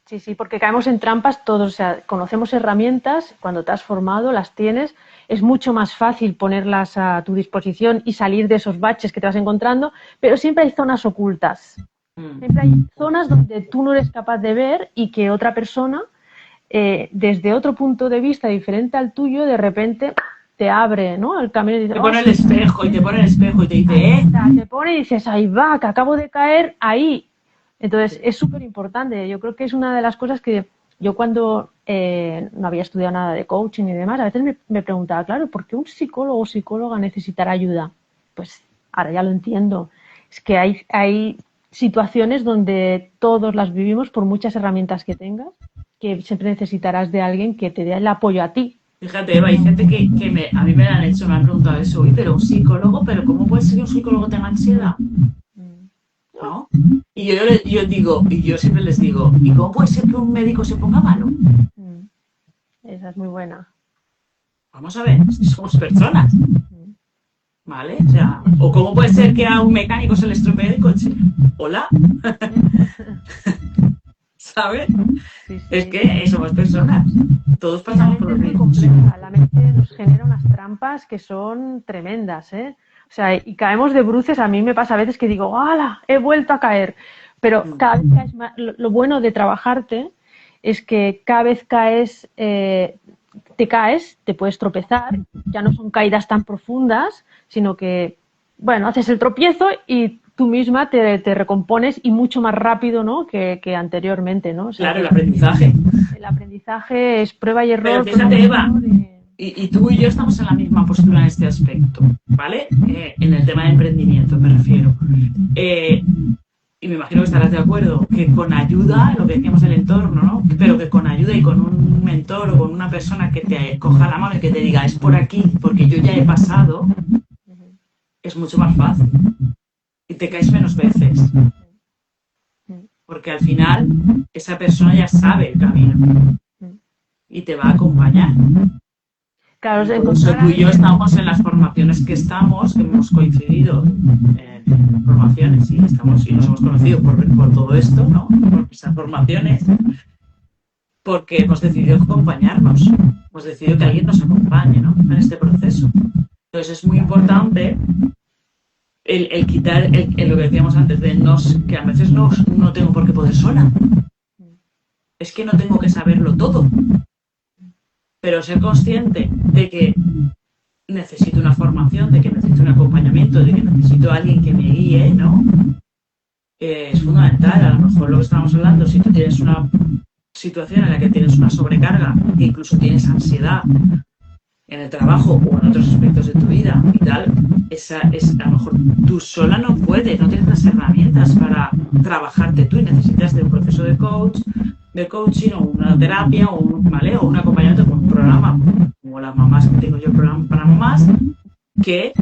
Sí, porque caemos en trampas todos, o sea, conocemos herramientas, cuando te has formado, las tienes, es mucho más fácil ponerlas a tu disposición y salir de esos baches que te vas encontrando, pero siempre hay zonas ocultas. Siempre hay zonas donde tú no eres capaz de ver y que otra persona, desde otro punto de vista diferente al tuyo, de repente te abre, ¿no? El camino y dice, te pone el espejo y te pone el espejo y te dice, te pone y dices, ahí va, que acabo de caer ahí. Entonces es súper importante. Yo creo que es una de las cosas que yo cuando no había estudiado nada de coaching y demás, a veces me preguntaba, claro, ¿por qué un psicólogo o psicóloga necesitará ayuda? Pues ahora ya lo entiendo. Es que hay situaciones donde todos las vivimos, por muchas herramientas que tengas, que siempre necesitarás de alguien que te dé el apoyo a ti. Fíjate, Eva, hay gente que a mí me han preguntado eso, pero un psicólogo, pero ¿cómo puede ser que un psicólogo tenga ansiedad? ¿No? Y yo digo, y yo siempre les digo, ¿y cómo puede ser que un médico se ponga malo? Esa es muy buena. Vamos a ver, somos personas. ¿Vale? O sea, ¿o cómo puede ser que a un mecánico se le estropee el coche? ¿Hola? ¿Sabes? Sí. Es que somos personas. Todos pasamos por lo mismo. La mente nos genera unas trampas que son tremendas, ¿eh? O sea, y caemos de bruces. A mí me pasa a veces que digo, ¡hala! He vuelto a caer. Pero cada vez caes más. Lo bueno de trabajarte es que cada vez caes, te caes, te puedes tropezar. Ya no son caídas tan profundas, sino que, bueno, haces el tropiezo y tú misma te recompones y mucho más rápido, ¿no? que anteriormente, ¿no? O sea, claro, el aprendizaje. El aprendizaje es prueba y error. Pero fíjate, Eva, y tú y yo estamos en la misma postura en este aspecto, ¿vale? En el tema de emprendimiento me refiero. Y me imagino que estarás de acuerdo, que con ayuda, lo que decíamos del entorno, ¿no? Pero que con ayuda y con un mentor o con una persona que te coja la mano y que te diga, es por aquí, porque yo ya he pasado, es mucho más fácil. Y te caes menos veces. Porque al final esa persona ya sabe el camino y te va a acompañar. Claro, Y por eso tú y yo estamos en las formaciones que hemos coincidido en formaciones y nos hemos conocido por todo esto, ¿no? Por esas formaciones, porque hemos decidido acompañarnos, hemos decidido que alguien nos acompañe, ¿no? En este proceso. Entonces es muy importante el quitar lo que decíamos antes, que a veces no tengo por qué poder sola. Es que no tengo que saberlo todo. Pero ser consciente de que necesito una formación, de que necesito un acompañamiento, de que necesito a alguien que me guíe, ¿no? Es fundamental. A lo mejor lo que estamos hablando, si tú tienes una situación en la que tienes una sobrecarga, que incluso tienes ansiedad en el trabajo o en otros aspectos de tu vida y tal, a lo mejor tú sola no puedes, no tienes las herramientas para trabajarte tú y necesitas de un proceso de coaching o una terapia o un acompañamiento con un programa como las mamás que tengo yo, el programa para mamás, que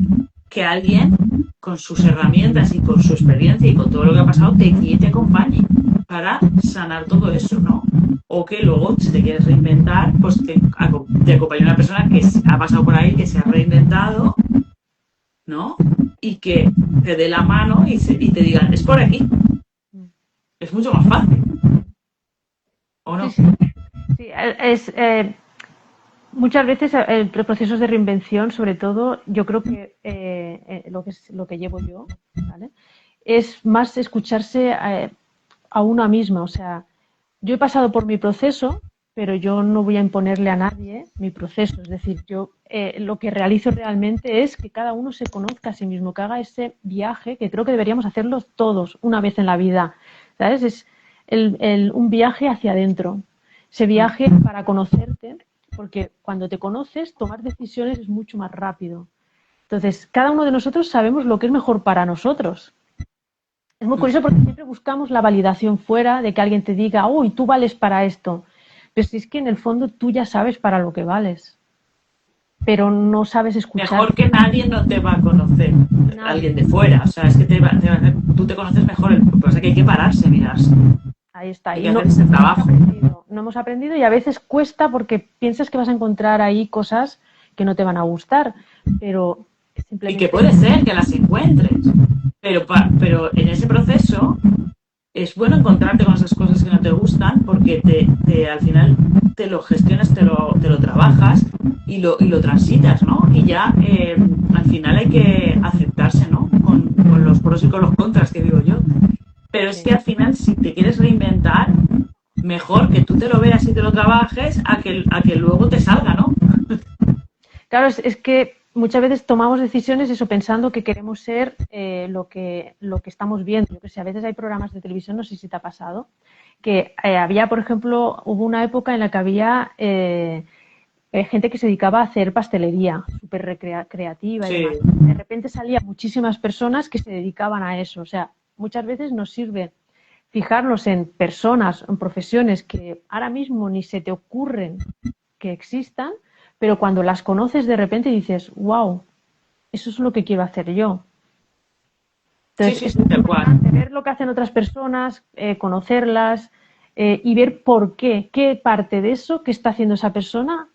alguien con sus herramientas y con su experiencia y con todo lo que ha pasado te guíe y te acompañe para sanar todo eso, ¿no? O que luego, si te quieres reinventar, pues te acompañe una persona que ha pasado por ahí, que se ha reinventado, ¿no? Y que te dé la mano y te digan, es por aquí. Es mucho más fácil. ¿O no? Sí, muchas veces en procesos de reinvención, sobre todo, yo creo que lo que llevo yo, ¿vale? Es más escucharse a una misma. O sea, yo he pasado por mi proceso, pero yo no voy a imponerle a nadie mi proceso. Es decir, yo lo que realizo realmente es que cada uno se conozca a sí mismo, que haga ese viaje que creo que deberíamos hacerlo todos una vez en la vida. ¿Sabes? Es un viaje hacia adentro. Ese viaje para conocerte, porque cuando te conoces, tomar decisiones es mucho más rápido. Entonces, cada uno de nosotros sabemos lo que es mejor para nosotros. Es muy curioso porque siempre buscamos la validación fuera de que alguien te diga, uy, tú vales para esto. Pero si es que en el fondo tú ya sabes para lo que vales, pero no sabes escuchar. Mejor que nadie no te va a conocer, alguien de fuera. O sea, es que tú te conoces mejor. Lo que pasa es que hay que pararse, mirarse. Ahí está. Hay que hacer ese trabajo. No hemos aprendido y a veces cuesta porque piensas que vas a encontrar ahí cosas que no te van a gustar, pero simplemente... Y que puede ser que las encuentres, pero en ese proceso es bueno encontrarte con esas cosas que no te gustan porque al final te lo gestionas, te lo trabajas y lo transitas, ¿no? Y ya al final hay que aceptarse, ¿no? Con los pros y con los contras que digo yo. Pero es que al final, si te quieres reinventar, mejor que tú te lo veas y te lo trabajes a que luego te salga, ¿no? Claro, es que muchas veces tomamos decisiones eso pensando que queremos ser lo que estamos viendo. Yo que sé, a veces hay programas de televisión, no sé si te ha pasado, que había, por ejemplo, hubo una época en la que había gente que se dedicaba a hacer pastelería, súper creativa y demás. De repente salían muchísimas personas que se dedicaban a eso. O sea, muchas veces nos sirve fijarnos en personas, en profesiones que ahora mismo ni se te ocurren que existan, pero cuando las conoces de repente dices, wow, eso es lo que quiero hacer yo. Entonces, es importante ver lo que hacen otras personas, conocerlas y ver por qué parte de eso que está haciendo esa persona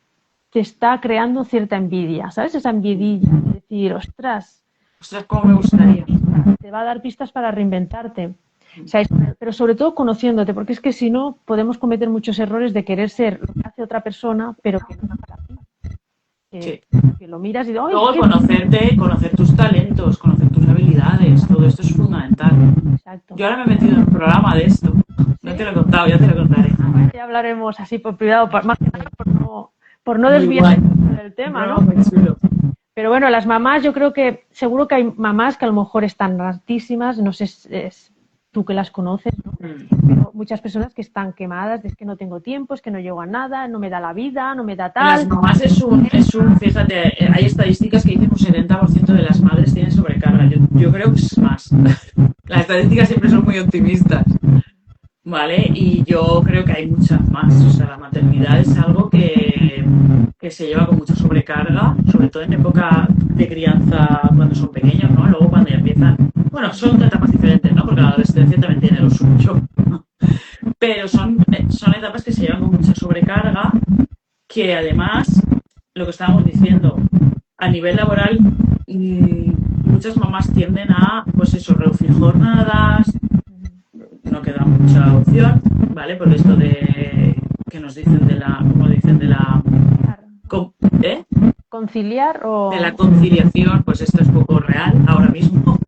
te está creando cierta envidia, ¿sabes? Esa envidia de decir, ostras, cómo me gustaría. Te va a dar pistas para reinventarte. O sea, pero sobre todo conociéndote, porque es que si no podemos cometer muchos errores de querer ser lo que hace otra persona, pero que no es para ti. Que lo miras y luego conocerte, conocer tus talentos, conocer tus habilidades, todo esto es fundamental. Exacto. Yo ahora me he metido en un programa de esto. No te lo he contado, ya te lo contaré. Ya hablaremos así por privado, más que nada por no desviar el tema, ¿no? Muy chulo. Pero bueno, las mamás, yo creo que seguro que hay mamás que a lo mejor están hartísimas, no sé, es tú que las conoces, ¿no? Pero muchas personas que están quemadas, es que no tengo tiempo, es que no llego a nada, no me da la vida, no me da tal. Las mamás fíjate, hay estadísticas que dicen que un 70% de las madres tienen sobrecarga. Yo creo que es más. Las estadísticas siempre son muy optimistas, ¿vale? Y yo creo que hay muchas más. O sea, la maternidad es algo que se lleva con mucha sobrecarga, sobre todo en época de crianza cuando son pequeños, ¿no? Luego cuando ya empiezan... Bueno, son etapas diferentes, ¿no? Porque la adolescencia también tiene lo suyo. Pero son etapas que se llevan con mucha sobrecarga, que además lo que estábamos diciendo, a nivel laboral, muchas mamás tienden a, pues eso, reducir jornadas, no queda mucha opción, ¿vale? Por esto de que nos dicen de la, como dicen, de la, ¿eh? ¿Conciliar o...? De la conciliación, pues esto es poco real ahora mismo.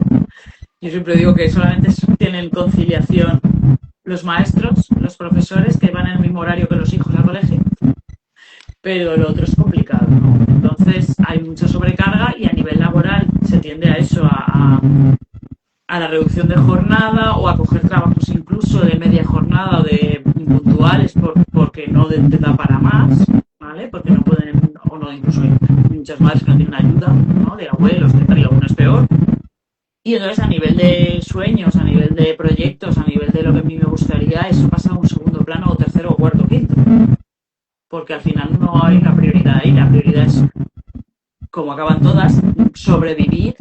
Yo siempre digo que solamente tienen conciliación los maestros, los profesores, que van en el mismo horario que los hijos al colegio, pero lo otro es complicado, ¿no? Entonces hay mucha sobrecarga y a nivel laboral se tiende a eso, a la reducción de jornada o a coger trabajos incluso de media jornada o de puntuales porque no te da para más, ¿vale? Porque no pueden, o no, incluso hay muchas madres que no tienen ayuda, ¿no? De abuelos, que tal, y alguno es peor. Y entonces a nivel de sueños, a nivel de proyectos, a nivel de lo que a mí me gustaría, eso pasa a un segundo plano o tercero o cuarto o quinto. Porque al final no hay una prioridad ahí, la prioridad es, como acaban todas, sobrevivir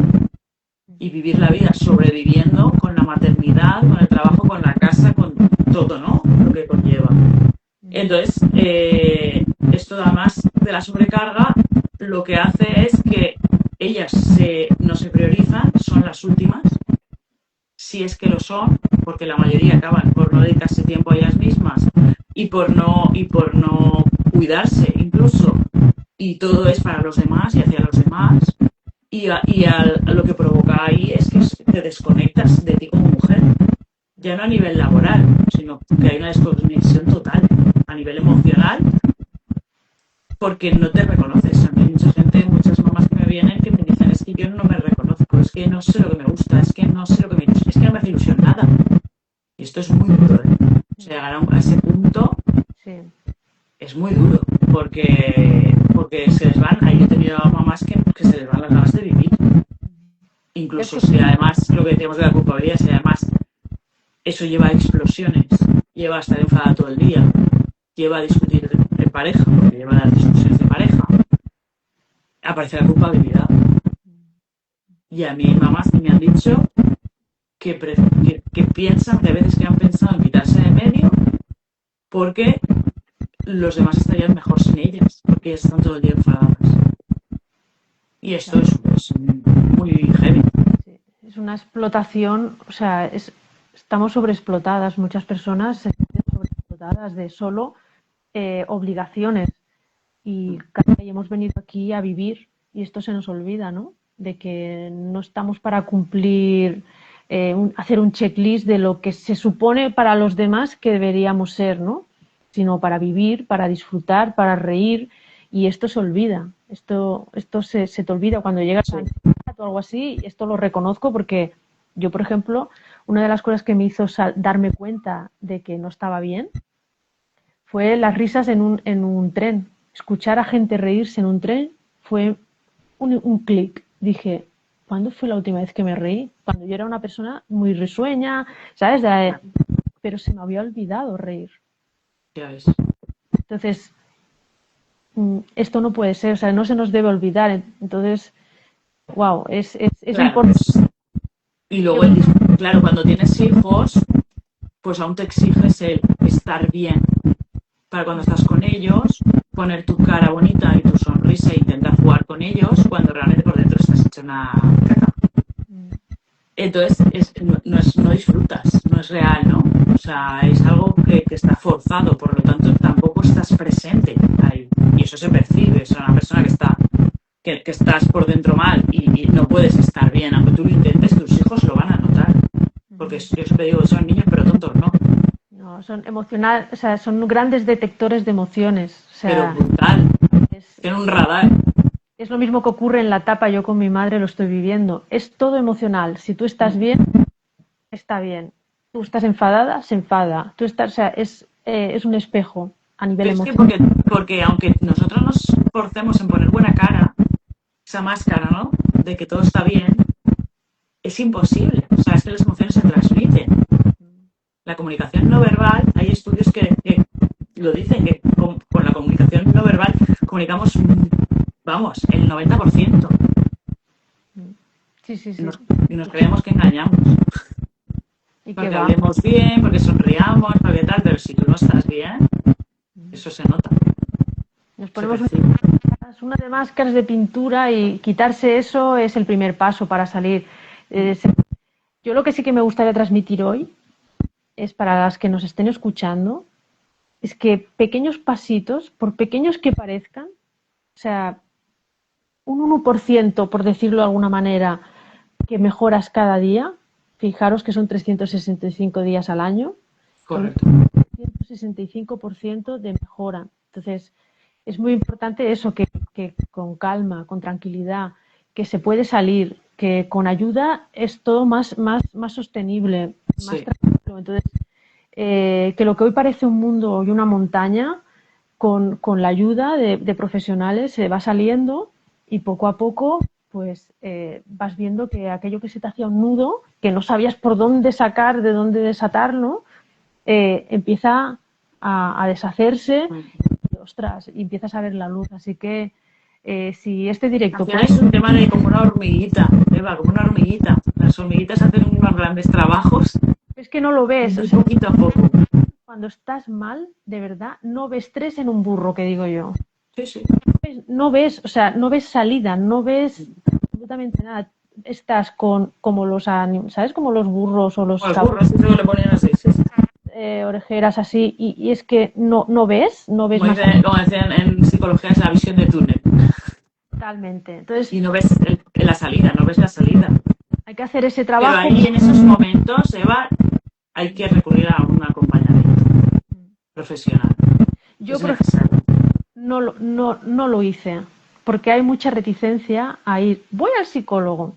y vivir la vida sobreviviendo con la maternidad, con el trabajo, con la casa, con todo, ¿no? Lo que conlleva. Entonces, esto además de la sobrecarga, lo que hace es que ellas no se priorizan, son las últimas, si es que lo son, porque la mayoría acaban por no dedicarse tiempo a ellas mismas y por no cuidarse incluso, y todo es para los demás y hacia los demás, y lo que provoca ahí es que te desconectas de ti como mujer, ya no a nivel laboral, sino que hay una desconexión total a nivel emocional, porque no te reconoces. A mí hay mucha gente, muchas mamás que me vienen que me dicen, es que yo no me reconozco, es que no sé lo que me gusta, es que no sé lo que me ilusiona, es que no me hace ilusión nada. Y esto es muy duro, ¿eh? O sea, llegar a ese punto Sí. es muy duro, porque se les van, ahí he tenido mamás que se les van las ganas de vivir. Incluso si además, lo que decíamos de la culpabilidad, si además eso lleva a explosiones, lleva a estar enfadada todo el día, lleva a discutir en pareja, porque lleva a las discusiones de pareja, aparece la culpabilidad. Y a mí mamás me han dicho que piensan, que a veces que han pensado en quitarse de medio porque los demás estarían mejor sin ellas, porque ellas están todo el día enfadadas. Y esto es muy heavy. Sí, es una explotación, o sea, estamos sobreexplotadas, muchas personas se sienten sobreexplotadas de solo obligaciones y hemos venido aquí a vivir y esto se nos olvida, ¿no? De que no estamos para cumplir, hacer un checklist de lo que se supone para los demás que deberíamos ser, ¿no? Sino para vivir, para disfrutar, para reír, y esto se olvida, esto se te olvida cuando llegas a ansiedad o algo así. Esto lo reconozco porque yo, por ejemplo, una de las cosas que me hizo darme cuenta de que no estaba bien fue las risas en un tren. Escuchar a gente reírse en un tren fue un clic. Dije, ¿cuándo fue la última vez que me reí? Cuando yo era una persona muy risueña, ¿sabes? Pero se me había olvidado reír. Ya ves. Entonces, esto no puede ser, o sea, no se nos debe olvidar. Entonces, wow, es Claro. importante. Y luego, claro, cuando tienes hijos, pues aún te exiges el estar bien. Para cuando estás con ellos, poner tu cara bonita y tu sonrisa e intentar jugar con ellos, cuando realmente por dentro estás hecho una caca. Entonces, no disfrutas, no es real, ¿no? O sea, es algo que está forzado, por lo tanto tampoco estás presente ahí. Y eso se percibe, o sea, una persona que estás por dentro mal y no puedes estar bien, aunque tú lo intentes, tus hijos lo van a notar. Porque yo siempre digo, son niños pero tontos, ¿no? No, son emocionales, o sea, son grandes detectores de emociones. O sea, pero brutal. Tienen un radar. Es lo mismo que ocurre en la etapa, yo con mi madre lo estoy viviendo. Es todo emocional. Si tú estás bien, está bien. Tú estás enfadada, se enfada. Tú estás, o sea, es un espejo a nivel emocional. Es que porque aunque nosotros nos forcemos en poner buena cara, esa máscara, ¿no? De que todo está bien, es imposible. O sea, es que las emociones se transmiten. La comunicación no verbal, hay estudios que lo dicen, que con la comunicación no verbal comunicamos, vamos, el 90%. Sí. Y nos creemos que engañamos. Y porque hablemos bien, porque sonriamos, porque tal, pero si tú no estás bien, eso se nota. Nos ponemos Una de máscaras de pintura y quitarse eso es el primer paso para salir. Yo lo que sí que me gustaría transmitir hoy es para las que nos estén escuchando, es que pequeños pasitos, por pequeños que parezcan, o sea, un 1%, por decirlo de alguna manera, que mejoras cada día, fijaros que son 365 días al año, Correcto. son 165% de mejora. Entonces, es muy importante eso, que con calma, con tranquilidad, que se puede salir, que con ayuda es todo más sostenible, más Sí. tranquilo. Entonces, que lo que hoy parece un mundo y una montaña, con la ayuda de profesionales se va saliendo y poco a poco pues vas viendo que aquello que se te hacía un nudo, que no sabías por dónde sacar, de dónde desatarlo, empieza a deshacerse y, ostras, y empiezas a ver la luz. Así que si este directo... Al final es un tema de como una hormiguita, Eva, como una hormiguita. Las hormiguitas hacen unos grandes trabajos. Es que no lo ves, o sea, Poquito a poco. cuando estás mal, de verdad, no ves tres en un burro, que digo yo. Sí, sí. No ves, o sea, no ves salida, no ves absolutamente nada. Estás como los ¿sabes? Como los burros o los Los burros, eso le ponían así, sí, sí. orejeras así, y es que no ves Como más como decían en psicología, es la visión de túnel. totalmente. Entonces, Y no ves la salida, no ves la salida. hay que hacer ese Pero trabajo. ahí, en esos momentos, Eva, hay que recurrir a un acompañamiento profesional. Yo, Es por ejemplo, necesario. no lo hice, porque hay mucha reticencia a ir. Voy al psicólogo.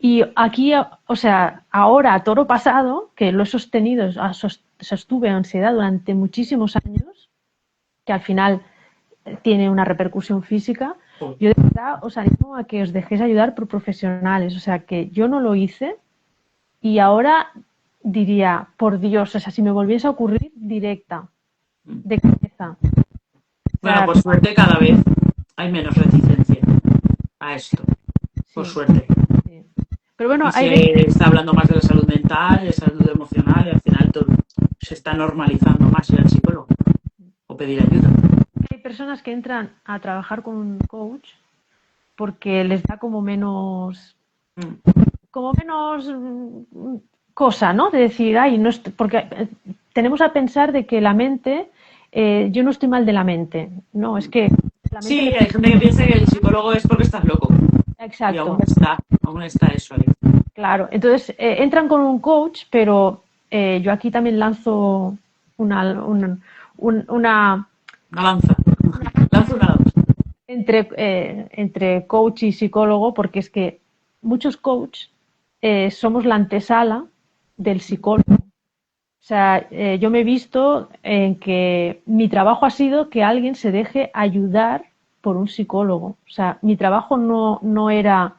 Y aquí, o sea, ahora, a toro pasado, que lo he sostenido, sostuve ansiedad durante muchísimos años, que al final tiene una repercusión física, yo de verdad os animo a que os dejéis ayudar por profesionales. O sea, que yo no lo hice y ahora diría, por Dios, o sea, si me volviese a ocurrir, directa, de cabeza. Bueno, por suerte cada vez hay menos reticencia a esto. Por Sí, suerte. sí. Pero bueno, Y se está hablando más de la salud mental, de salud emocional, y al final todo se está normalizando más ir al psicólogo o pedir ayuda. hay personas que entran a trabajar con un coach porque les da como menos cosa, ¿no? De decir, ay, no porque tenemos a pensar de que la mente, yo no estoy mal de la mente, no, es que la mente... Sí, hay gente que piensa que el psicólogo es porque estás loco. Exacto. Y aún está eso ahí. Claro, entonces entran con un coach, pero yo aquí también lanzo una Lanza una lanza. entre coach y psicólogo, porque es que muchos coaches somos la antesala del psicólogo. O sea, yo me he visto en que mi trabajo ha sido que alguien se deje ayudar por un psicólogo. O sea, mi trabajo no era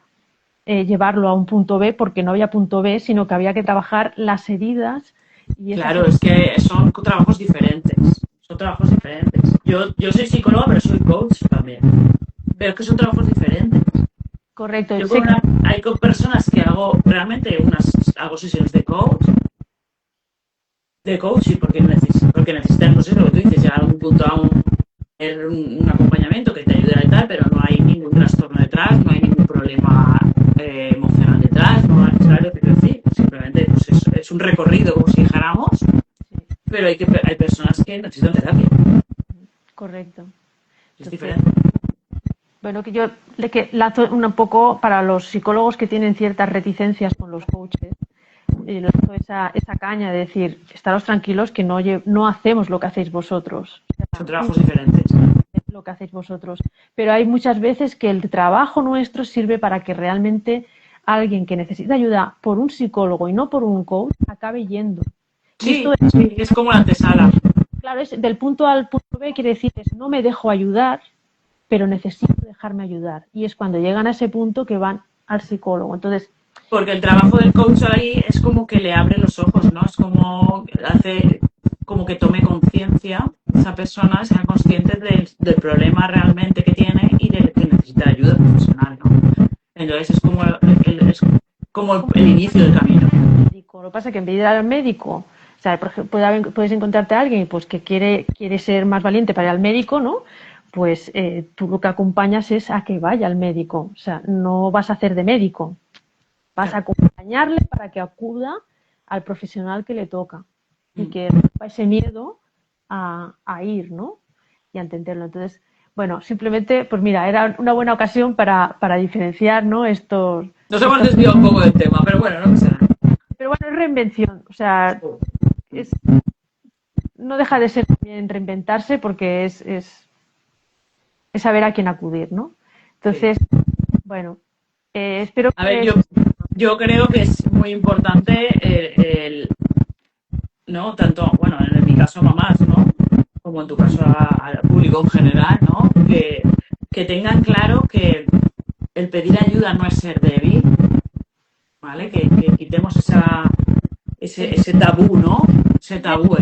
llevarlo a un punto B porque no había punto B, sino que había que trabajar las heridas. Y Claro, es que son trabajos diferentes. Son trabajos diferentes. Yo soy psicóloga, pero soy coach también. Pero es que son trabajos diferentes. Correcto. Yo hay personas que realmente hago sesiones de coaching porque necesitan, pues eso, lo que tú dices, llegar a un punto a un acompañamiento que te ayude y tal, pero no hay ningún trastorno detrás, no hay ningún problema emocional detrás, no es necesario, quiero decir, simplemente pues es un recorrido como si dijéramos, pero hay personas que necesitan terapia. Correcto. Es diferente. Bueno, que yo lanzo un poco para los psicólogos que tienen ciertas reticencias con los coaches, lanzo esa caña de decir, estaros tranquilos que no hacemos lo que hacéis vosotros. Son trabajos diferentes. Lo que hacéis vosotros. Pero hay muchas veces que el trabajo nuestro sirve para que realmente alguien que necesita ayuda por un psicólogo y no por un coach acabe yendo. Sí, es como la antesala. Claro, es del punto A al punto B, quiere decir, no me dejo ayudar, pero necesito dejarme ayudar. Y es cuando llegan a ese punto que van al psicólogo. Entonces, porque el trabajo del coach ahí es como que le abre los ojos, ¿no? Es como como que tome conciencia esa persona, sea consciente del problema realmente que tiene y de que necesita ayuda profesional, ¿no? Entonces es como el inicio del camino. Lo que pasa es que en vez de ir al médico, o sea, por ejemplo, puedes encontrarte a alguien pues, que quiere ser más valiente para ir al médico, ¿no? pues tú lo que acompañas es a que vaya al médico. O sea, no vas a hacer de médico, vas a acompañarle para que acuda al profesional que le toca y que rompa ese miedo a ir, ¿no? Y a entenderlo. Entonces, bueno, simplemente, pues mira, era una buena ocasión para diferenciar, ¿no? Nos hemos desviado un poco del tema, pero bueno, no pasa nada. Pero bueno, es reinvención, o sea, no deja de ser también reinventarse porque es saber a quién acudir, ¿no? Entonces, bueno, espero que... A ver, yo creo que es muy importante ¿no? Tanto, bueno, en mi caso mamás, ¿no? Como en tu caso al público en general, ¿no? Que tengan claro que el pedir ayuda no es ser débil, ¿vale? Que quitemos ese tabú, ¿no? Ese tabú.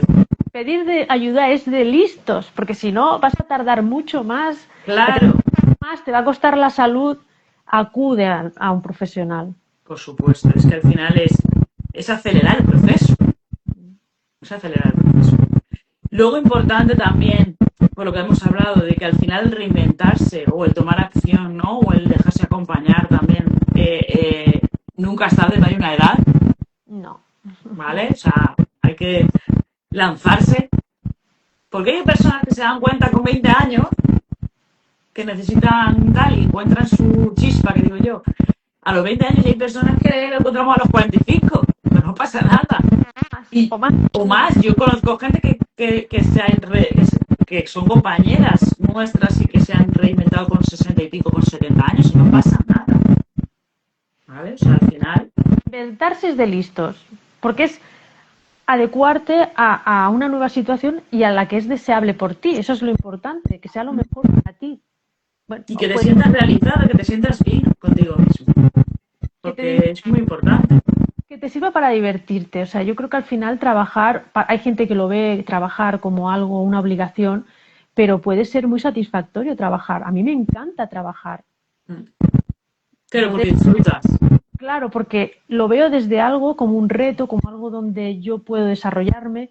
Pedir de ayuda es de listos, porque si no vas a tardar mucho más. Claro. Te va a costar la salud, acude a un profesional. Por supuesto, es que al final es acelerar el proceso. Es acelerar el proceso. Luego importante también, por lo que hemos hablado, de que al final el reinventarse o el tomar acción, ¿no? O el dejarse acompañar también, nunca es tarde, no hay una edad. No. ¿Vale? O sea, hay que lanzarse. Porque hay personas que se dan cuenta con 20 años que necesitan tal y encuentran su chispa, que digo yo. A los 20 años hay personas que lo encontramos a los 45, pero no pasa nada. O más. Yo conozco gente que son compañeras nuestras y que se han reinventado con 60 y pico, con 70 años y no pasa nada. ¿Vale? O sea, al final... Reinventarse es de listos, porque es adecuarte a una nueva situación y a la que es deseable por ti. Eso es lo importante, que sea lo mejor para ti. Bueno, y que te sientas realizada, que te sientas bien contigo mismo. Porque es muy importante. Que te sirva para divertirte. O sea, yo creo que al final trabajar, hay gente que lo ve trabajar como algo, una obligación, pero puede ser muy satisfactorio trabajar. A mí me encanta trabajar. Pero porque disfrutas. Claro, porque lo veo desde algo como un reto, como algo donde yo puedo desarrollarme,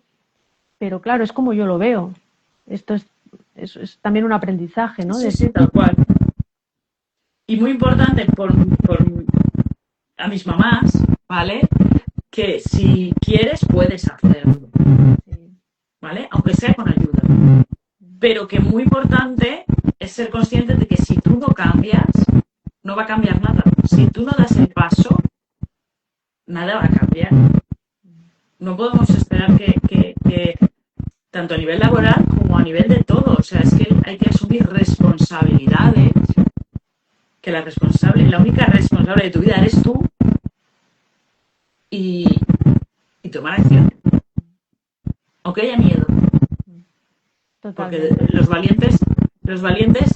pero claro, es como yo lo veo. Esto es también un aprendizaje, ¿no? Sí, tal cual. Y muy importante a mis mamás, ¿vale? Que si quieres puedes hacerlo, ¿vale? Aunque sea con ayuda. Pero que muy importante es ser consciente de que si tú no cambias, no va a cambiar nada. Si tú no das el paso, nada va a cambiar. No podemos esperar que tanto a nivel laboral como a nivel de todo, o sea, es que hay que asumir responsabilidades, que la única responsable de tu vida eres tú, y tomar acción, aunque haya miedo. Totalmente. Porque los valientes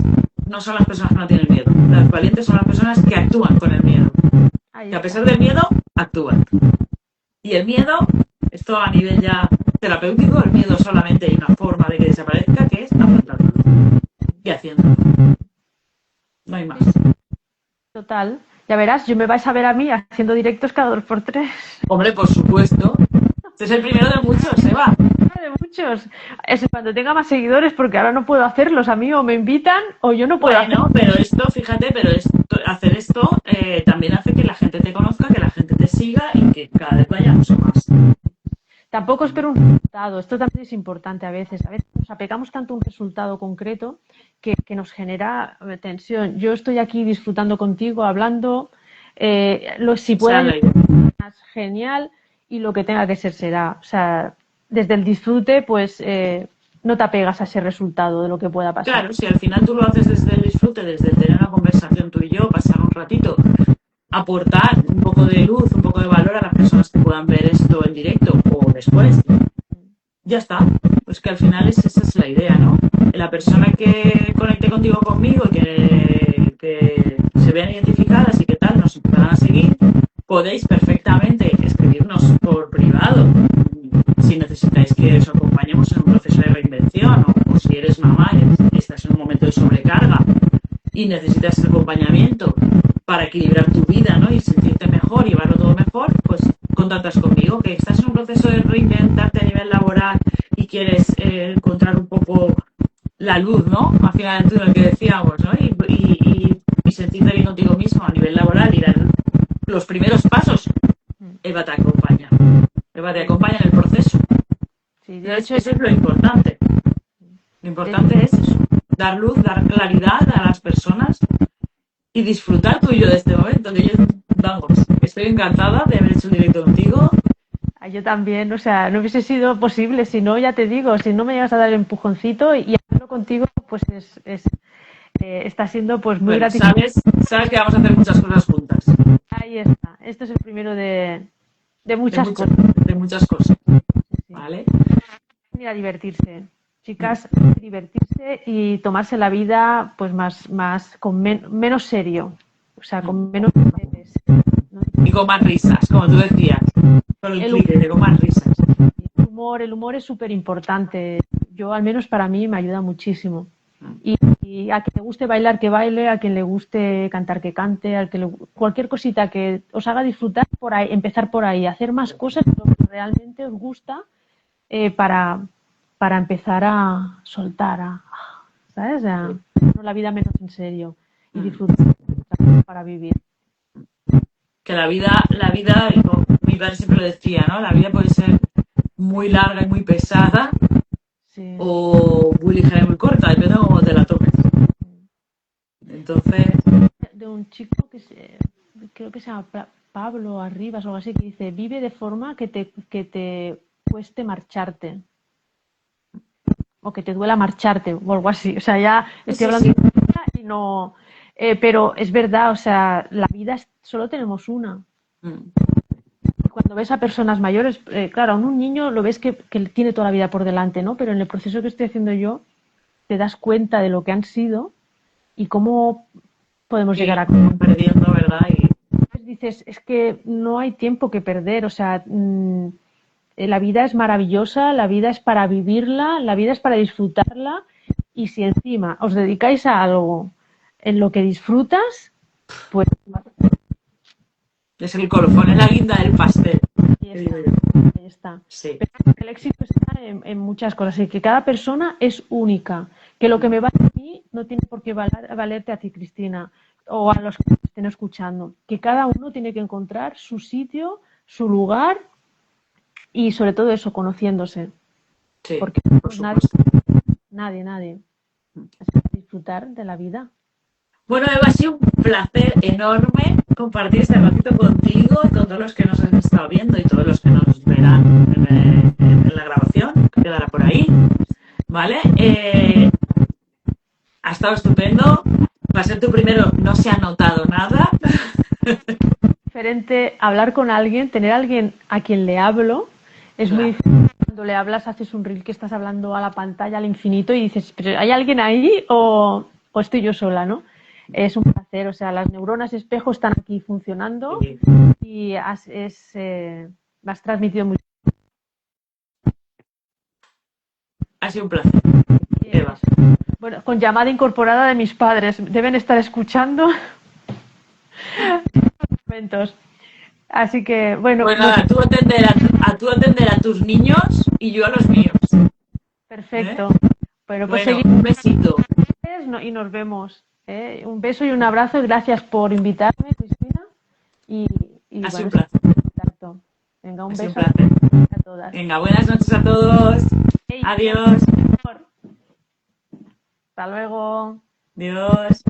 no son las personas que no tienen miedo, los valientes son las personas que actúan con el miedo, que a pesar del miedo, actúan. Y el miedo, esto a nivel ya terapéutico, el miedo solamente hay una forma de que desaparezca, que es afrontarlo y haciéndolo. No hay más. Total. Ya verás, yo me vais a ver a mí haciendo directos cada 2x3. Hombre, por supuesto. Este es el primero de muchos, Eva. De muchos. Es cuando tenga más seguidores, porque ahora no puedo hacerlos. A mí o me invitan o yo no puedo hacerlo. Pero esto, fíjate, hacer esto también hace que la gente te conozca, que la gente te siga y que cada vez vayamos más. Tampoco espero un resultado. Esto también es importante a veces. A veces nos apegamos tanto a un resultado concreto que nos genera tensión. Yo estoy aquí disfrutando contigo, hablando. Si puedo, genial. Y lo que tenga que ser será. O sea, desde el disfrute, pues no te apegas a ese resultado de lo que pueda pasar. Claro, si al final tú lo haces desde el disfrute, desde el tener una conversación tú y yo, pasar un ratito, aportar un poco de luz, un poco de valor a las personas que puedan ver esto en directo o después, ya está. Pues que al final esa es la idea, ¿no? La persona que conecte conmigo y que se vean identificadas y que tal, nos empezarán a seguir, podéis perfectamente escribirnos por privado si necesitáis que os acompañemos en un proceso de reinvención o si eres mamá y estás en un momento de sobrecarga y necesitas acompañamiento para equilibrar tu vida, ¿no? Y sentirte mejor y llevarlo todo mejor, pues contactas conmigo, que estás en un proceso de reinventarte a nivel laboral y quieres encontrar un poco la luz, ¿no? Al final de lo que decíamos, ¿no? Y sentirte bien contigo mismo a nivel laboral y dar los primeros pasos. Eva te acompaña. Eva te acompaña en el proceso. Sí, de Entonces, hecho, eso es lo importante. Lo importante es eso, dar luz, dar claridad a las personas y disfrutar tú y yo de este momento. Que yo, vamos, estoy encantada de haber hecho un directo contigo. yo también, o sea, no hubiese sido posible, si no, ya te digo, si no me llegas a dar el empujoncito y hacerlo contigo, pues está siendo pues muy Bueno, gratificante. sabes que vamos a hacer muchas cosas juntas. Ahí está. Este es el primero de muchas cosas. De muchas cosas. Sí. ¿Vale? Ir a divertirse. Chicas, divertirse y tomarse la vida pues más con menos serio. O sea, con menos memes, ¿no? Y con más risas, como tú decías. Con el clic, con más risas. El humor es súper importante. Yo, al menos para mí, me ayuda muchísimo. Y a quien le guste bailar, que baile, a quien le guste cantar, que cante, cualquier cosita que os haga disfrutar, por ahí, empezar por ahí, hacer más cosas de lo que realmente os gusta para empezar a soltar, ¿sabes? No la vida menos en serio y disfrutar para vivir. Que la vida, como mi padre siempre lo decía, ¿no? La vida puede ser muy larga y muy pesada, Sí. o muy ligera y muy corta, depende de cómo te la tomes. Entonces, de un chico creo que se llama Pablo Arribas o algo así, que dice: vive de forma que te cueste marcharte o que te duela marcharte o algo así. O sea, ya estoy hablando de vida y no, pero es verdad, o sea, la vida solo tenemos una. Cuando ves a personas mayores, claro, a un niño lo ves que tiene toda la vida por delante, ¿no? Pero en el proceso que estoy haciendo yo, te das cuenta de lo que han sido y cómo podemos llegar a... perdiendo, ¿verdad? Y dices, es que no hay tiempo que perder, o sea, la vida es maravillosa, la vida es para vivirla, la vida es para disfrutarla, y si encima os dedicáis a algo en lo que disfrutas, pues es el colofón, es la guinda del pastel. ahí está. Sí. Pero el éxito está en muchas cosas y que cada persona es única, que lo que me vale a mí no tiene por qué valerte a ti, Cristina, o a los que estén escuchando, que cada uno tiene que encontrar su sitio, su lugar y sobre todo eso, conociéndose. Sí, porque por nadie así que disfrutar de la vida. Bueno, Eva, ha sido un placer enorme compartir este ratito contigo y con todos los que nos han estado viendo y todos los que nos verán en la grabación, que quedará por ahí. ¿Vale? Ha estado estupendo. Va a ser tu primero, no se ha notado nada. Diferente hablar con alguien, tener a alguien a quien le hablo, es muy difícil. Cuando le hablas, haces un reel que estás hablando a la pantalla, al infinito, y dices, ¿pero hay alguien ahí o estoy yo sola, no? Es un placer, o sea, las neuronas espejo están aquí funcionando y me has transmitido mucho. Ha sido un placer, Eva. Bueno, con llamada incorporada de mis padres, deben estar escuchando momentos. Así que, bueno. Pues nada, tú atender a tus niños y yo a los míos. Perfecto. Bueno, pues un besito. Y nos vemos. Un beso y un abrazo y gracias por invitarme, Cristina. Ha sido un placer. Exacto. Venga, un beso a todas. Venga, buenas noches a todos. Adiós. Hasta luego. Adiós.